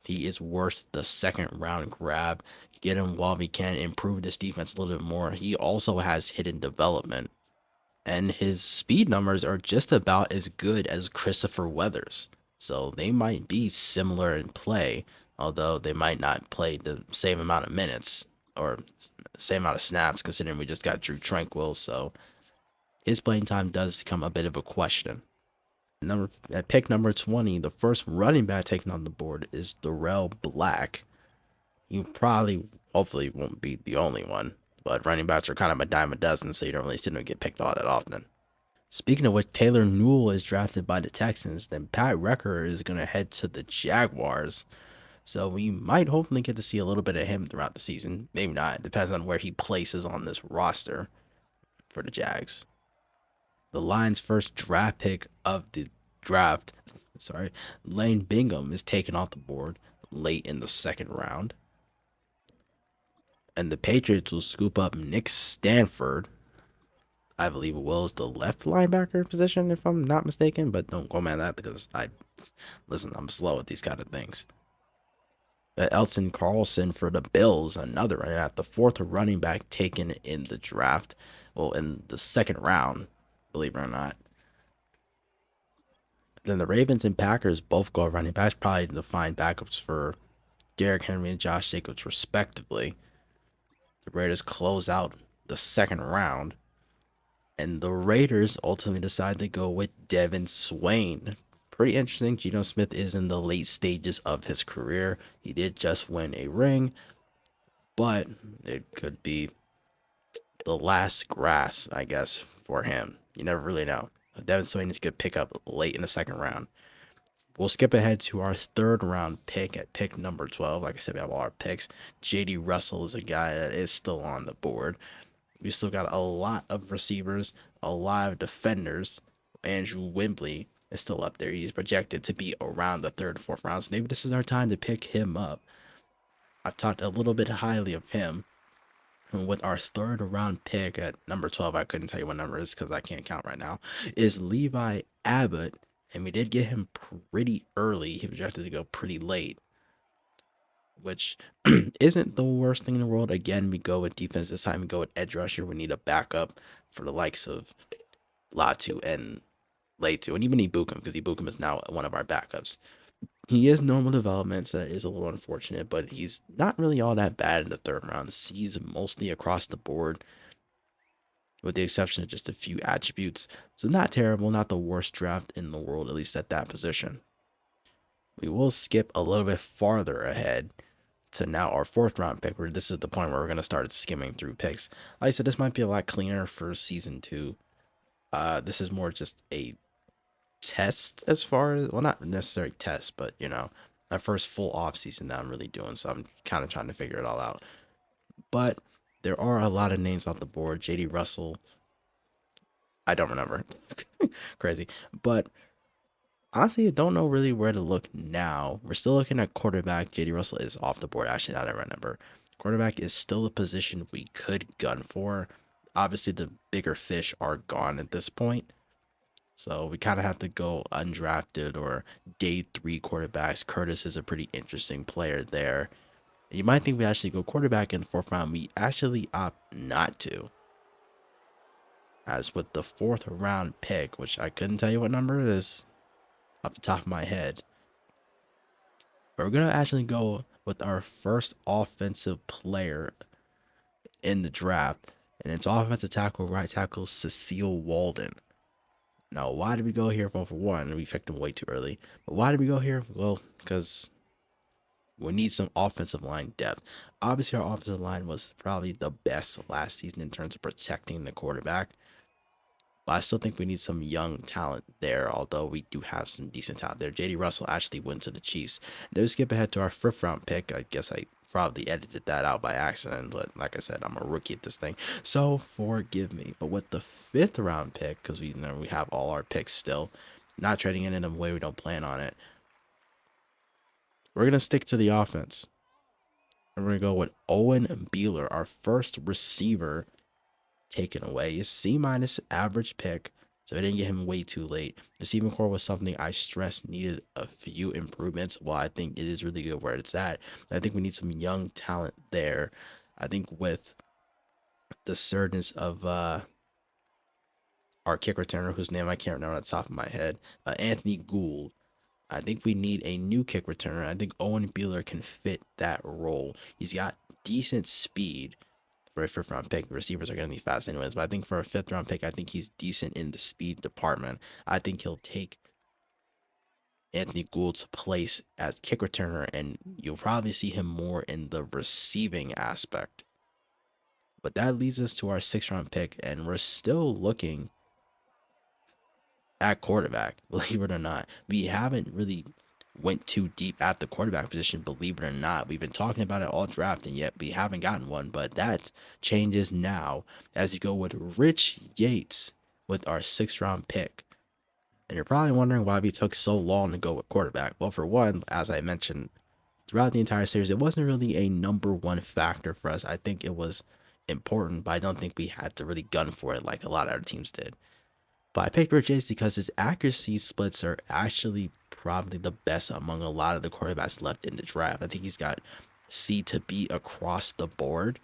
he is worth the second round grab. Get him while we can, improve this defense a little bit more. He also has hidden development, and his speed numbers are just about as good as Christopher Weathers. So they might be similar in play, although they might not play the same amount of minutes or same amount of snaps, considering we just got Drew Tranquil. So his playing time does become a bit of a question. At pick number 20, the first running back taken on the board is Darrell Black. You probably, hopefully, won't be the only one, but running backs are kind of a dime a dozen, so you don't really see them get picked all that often. Speaking of which, Taylor Newell is drafted by the Texans. Then Pat Recker is going to head to the Jaguars. So we might hopefully get to see a little bit of him throughout the season. Maybe not. It depends on where he places on this roster for the Jags. The Lions' first draft pick of the draft, Lane Bingham is taken off the board late in the second round. And the Patriots will scoop up Nick Stanford. I believe Will is the left linebacker position, if I'm not mistaken, but don't go mad at that because I'm slow at these kind of things. Elton Carlson for the Bills, another, and at the fourth running back taken in the draft, well, in the second round, believe it or not. Then the Ravens and Packers both go running backs, probably to find backups for Derrick Henry and Josh Jacobs, respectively. The Raiders close out the second round, and the Raiders ultimately decide to go with Devin Swain. Pretty interesting. Geno Smith is in the late stages of his career. He did just win a ring, but it could be the last grass, I guess, for him. You never really know. Devin Swain is a good pickup late in the second round. We'll skip ahead to our third round pick at pick number 12. Like I said, we have all our picks. J.D. Russell is a guy that is still on the board. We still got a lot of receivers, a lot of defenders. Andrew Wembley is still up there. He's projected to be around the third, fourth round. So maybe this is our time to pick him up. I've talked a little bit highly of him. And with our third round pick at number 12, I couldn't tell you what number it is because I can't count right now, is Levi Abbott. And we did get him pretty early. He projected to go pretty late, which isn't the worst thing in the world. Again, we go with defense this time. We go with edge rusher. We need a backup for the likes of Latu and Latu, and even Ibukum, because Ibukum is now one of our backups. He is normal development, so that is a little unfortunate, but he's not really all that bad in the third round. Sees mostly across the board, with the exception of just a few attributes. So not terrible, not the worst draft in the world, at least at that position. We will skip a little bit farther ahead to now our fourth round pick, where this is the point where we're going to start skimming through picks. Like I said, this might be a lot cleaner for season 2. This is more just a test as far as, well, not necessarily test, but my first full off season that I'm really doing, so I'm kind of trying to figure it all out. But there are a lot of names off the board. JD Russell, I don't remember. Crazy. But Honestly, I don't know really where to look now. We're still looking at quarterback. JD Russell is off the board. Actually, now that I remember, quarterback is still a position we could gun for. Obviously, the bigger fish are gone at this point. So we kind of have to go undrafted or day 3 quarterbacks. Curtis is a pretty interesting player there. You might think we actually go quarterback in the 4th round. We actually opt not to. As with the 4th round pick, which I couldn't tell you what number it is off the top of my head. But we're going to actually go with our first offensive player in the draft. And it's offensive tackle, right tackle, Cecile Walden. Now, why did we go here? Well, for one, we picked him way too early. But why did we go here? Well, because we need some offensive line depth. Obviously, our offensive line was probably the best last season in terms of protecting the quarterback. But I still think we need some young talent there, although we do have some decent talent there. JD Russell actually went to the Chiefs. Then we skip ahead to our 5th round pick. I guess I probably edited that out by accident, but like I said, I'm a rookie at this thing, so forgive me. But with the 5th round pick, because we have all our picks still, not trading it in a way we don't plan on it, we're gonna stick to the offense. And we're gonna go with Owen Beeler, our first receiver taken away. Is C- average pick, so I didn't get him way too late. Receiving core was something I stressed needed a few improvements. While I think it is really good where it's at, I think we need some young talent there. I think with the surgence of our kick returner, whose name I can't remember on the top of my head, Anthony Gould, I think we need a new kick returner. I think Owen Beeler can fit that role. He's got decent speed. For a 5th round pick, receivers are going to be fast anyways, but I think for a 5th round pick, I think he's decent in the speed department. I think he'll take Anthony Gould's place as kick returner, and you'll probably see him more in the receiving aspect. But that leads us to our 6th round pick, and we're still looking at quarterback, believe it or not. We haven't really went too deep at the quarterback position, believe it or not. We've been talking about it all draft, and yet we haven't gotten one. But that changes now as you go with Rich Yates with our 6th round pick. And you're probably wondering why we took so long to go with quarterback. Well, for one, as I mentioned, throughout the entire series, it wasn't really a number one factor for us. I think it was important, but I don't think we had to really gun for it like a lot of other teams did. But I picked Rich Yates because his accuracy splits are actually probably the best among a lot of the quarterbacks left in the draft. I think he's got C to B across the board.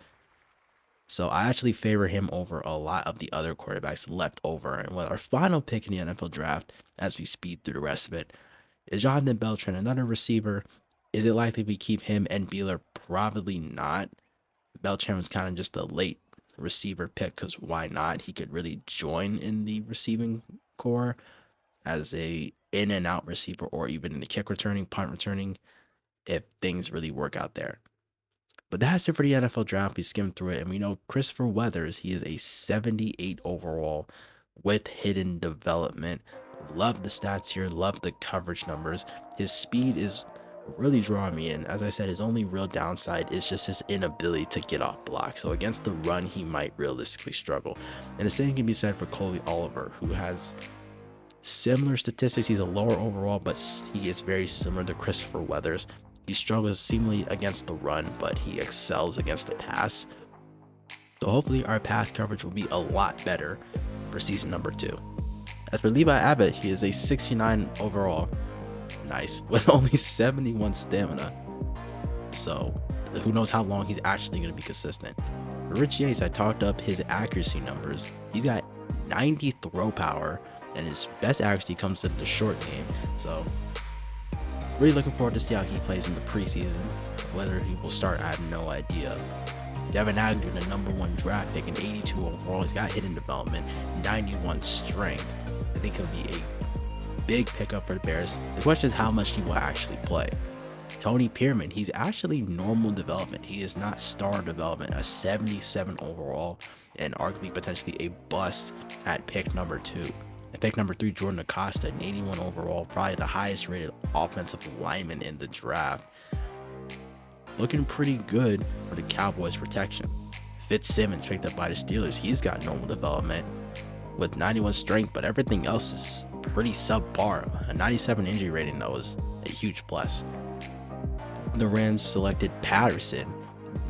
So I actually favor him over a lot of the other quarterbacks left over. And with our final pick in the NFL draft, as we speed through the rest of it, is Jonathan Beltran, another receiver. Is it likely we keep him and Beeler? Probably not. Beltran was kind of just a late receiver pick because why not? He could really join in the receiving core as a in and out receiver, or even in the kick returning, punt returning, if things really work out there. But that's it for the NFL draft. We skimmed through it, and we know Christopher Weathers, he is a 78 overall with hidden development. Love the stats here, love the coverage numbers. His speed is really drawing me in. As I said, his only real downside is just his inability to get off block. So against the run, he might realistically struggle. And the same can be said for Coley Oliver, who has similar statistics. He's a lower overall, but he is very similar to Christopher Weathers. He struggles seemingly against the run, but he excels against the pass. So hopefully our pass coverage will be a lot better for season number 2. As for Levi Abbott, he is a 69 overall. Nice. With only 71 stamina. So who knows how long he's actually going to be consistent. For Rich Yates, I talked up his accuracy numbers. He's got 90 throw power, and his best accuracy comes in the short game. So really looking forward to see how he plays in the preseason. Whether he will start, I have no idea. Devin Agnew, the number 1 draft pick, in 82 overall. He's got hidden development, 91 strength. I think he'll be a big pickup for the Bears. The question is how much he will actually play. Tony Pearman, he's actually normal development. He is not star development, a 77 overall, and arguably potentially a bust at pick number 2. At pick number 3, Jordan Acosta, an 81 overall, probably the highest rated offensive lineman in the draft. Looking pretty good for the Cowboys protection. Fitzsimmons, picked up by the Steelers, he's got normal development. with 91 strength, but everything else is pretty subpar. A 97 injury rating though is a huge plus. The Rams selected Patterson,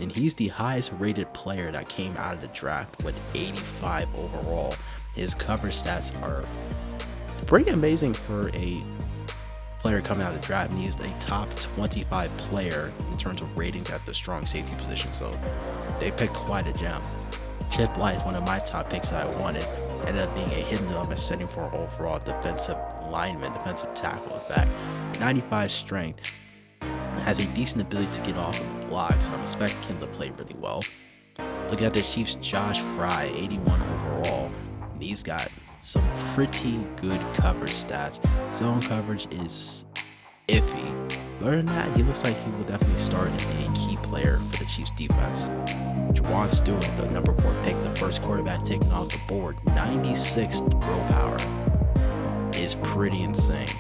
and he's the highest rated player that came out of the draft with 85 overall. His cover stats are pretty amazing for a player coming out of the draft, and he's a top 25 player in terms of ratings at the strong safety position, so they picked quite a gem. Chip Light, one of my top picks that I wanted, ended up being a hidden development setting for overall defensive lineman, defensive tackle. In fact, 95 strength, has a decent ability to get off of the block, so I'm expecting him to play really well. Looking at the Chiefs, Josh Fry, 81 overall. He's got some pretty good coverage stats. Zone coverage is iffy, but other than that, he looks like he will definitely start and be a key player for the Chiefs defense. Juwan Stewart, the number 4 pick, the first quarterback taken off the board, 96 throw power is pretty insane.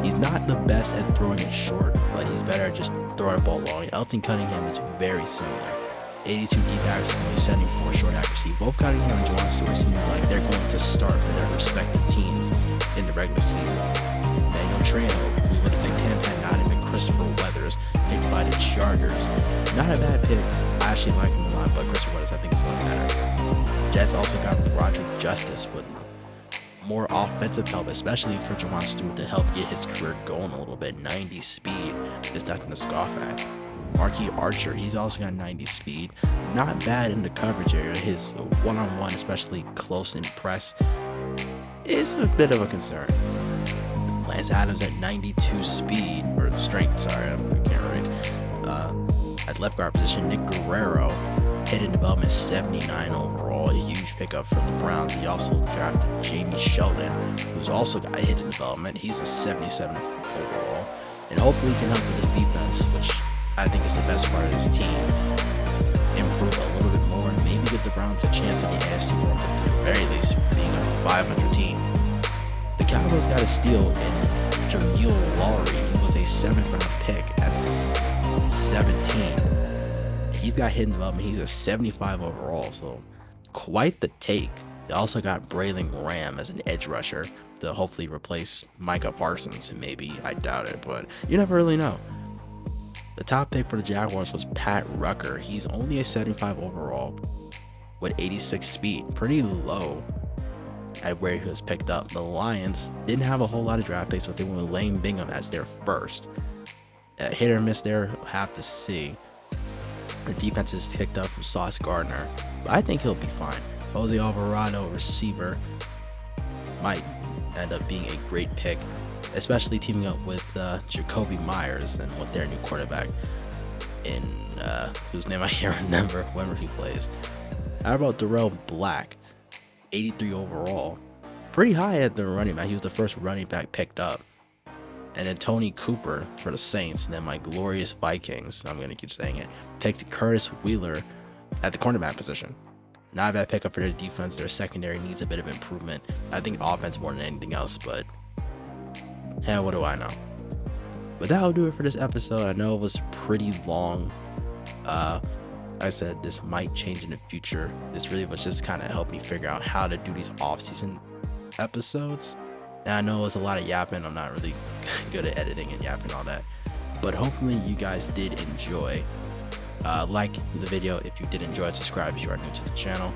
He's not the best at throwing it short, but he's better at just throwing the ball long. Elton Cunningham is very similar. 82 deep accuracy, only 74 short accuracy. Both Cunningham and Juwan Stewart seem like they're going to start for their respective teams in the regular season. Manuel Trejo, we would have picked him had not even Christopher Weathers picked by the Chargers. Not a bad pick. I actually like him a lot, but Christopher Weathers I think is a lot better. Jets also got Roderick Justice with more offensive help, especially for Juwan Stewart to help get his career going a little bit. 90 speed is nothing to scoff at. Marquis Archer, he's also got 90 speed. Not bad in the coverage area. His one-on-one, especially close in press, is a bit of a concern. Lance Adams at 92 speed, or strength, sorry, I can't read. At left guard position, Nick Guerrero, hidden development 79 overall, a huge pickup for the Browns. He also drafted Jamie Sheldon, who's also got hidden development. He's a 77 overall, and hopefully can help with this defense, which I think is the best part of this team. Improve a little bit more and maybe give the Browns a chance at the AFC North, at the very least being a 500 team. The Cowboys got a steal in Jameel Lowry. He was a 7th round pick at 17. He's got hidden development. He's a 75 overall, so quite the take. They also got Braylon Graham as an edge rusher to hopefully replace Micah Parsons. Maybe, I doubt it, but you never really know. The top pick for the Jaguars was Pat Rucker. He's only a 75 overall with 86 speed. Pretty low at where he was picked up. The Lions didn't have a whole lot of draft picks, but they went with Lane Bingham as their first. Hit or miss there, have to see. The defense is picked up from Sauce Gardner, but I think he'll be fine. Jose Alvarado, receiver, might end up being a great pick, especially teaming up with Jacoby Myers and with their new quarterback in whose name I can't remember whenever he plays. How about Darrell Black, 83 overall, pretty high at the running back. He was the first running back picked up. And then Tony Cooper for the Saints, and then my glorious Vikings, I'm gonna keep saying it, picked Curtis Wheeler at the cornerback position. Not a bad pickup for their defense. Their secondary needs a bit of improvement. I think offense more than anything else, but hell, what do I know? But that'll do it for this episode. I know it was pretty long. I said this might change in the future. This really was just kind of help me figure out how to do these off-season episodes. And I know it was a lot of yapping. I'm not really good at editing and yapping all that. But hopefully you guys did enjoy. Like the video if you did enjoy it. Subscribe if you are new to the channel.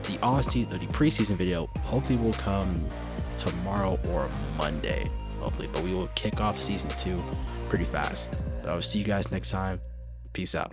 The off-season or the preseason video hopefully will come tomorrow or Monday. Hopefully, but we will kick off season 2 pretty fast. But I will see you guys next time. Peace out.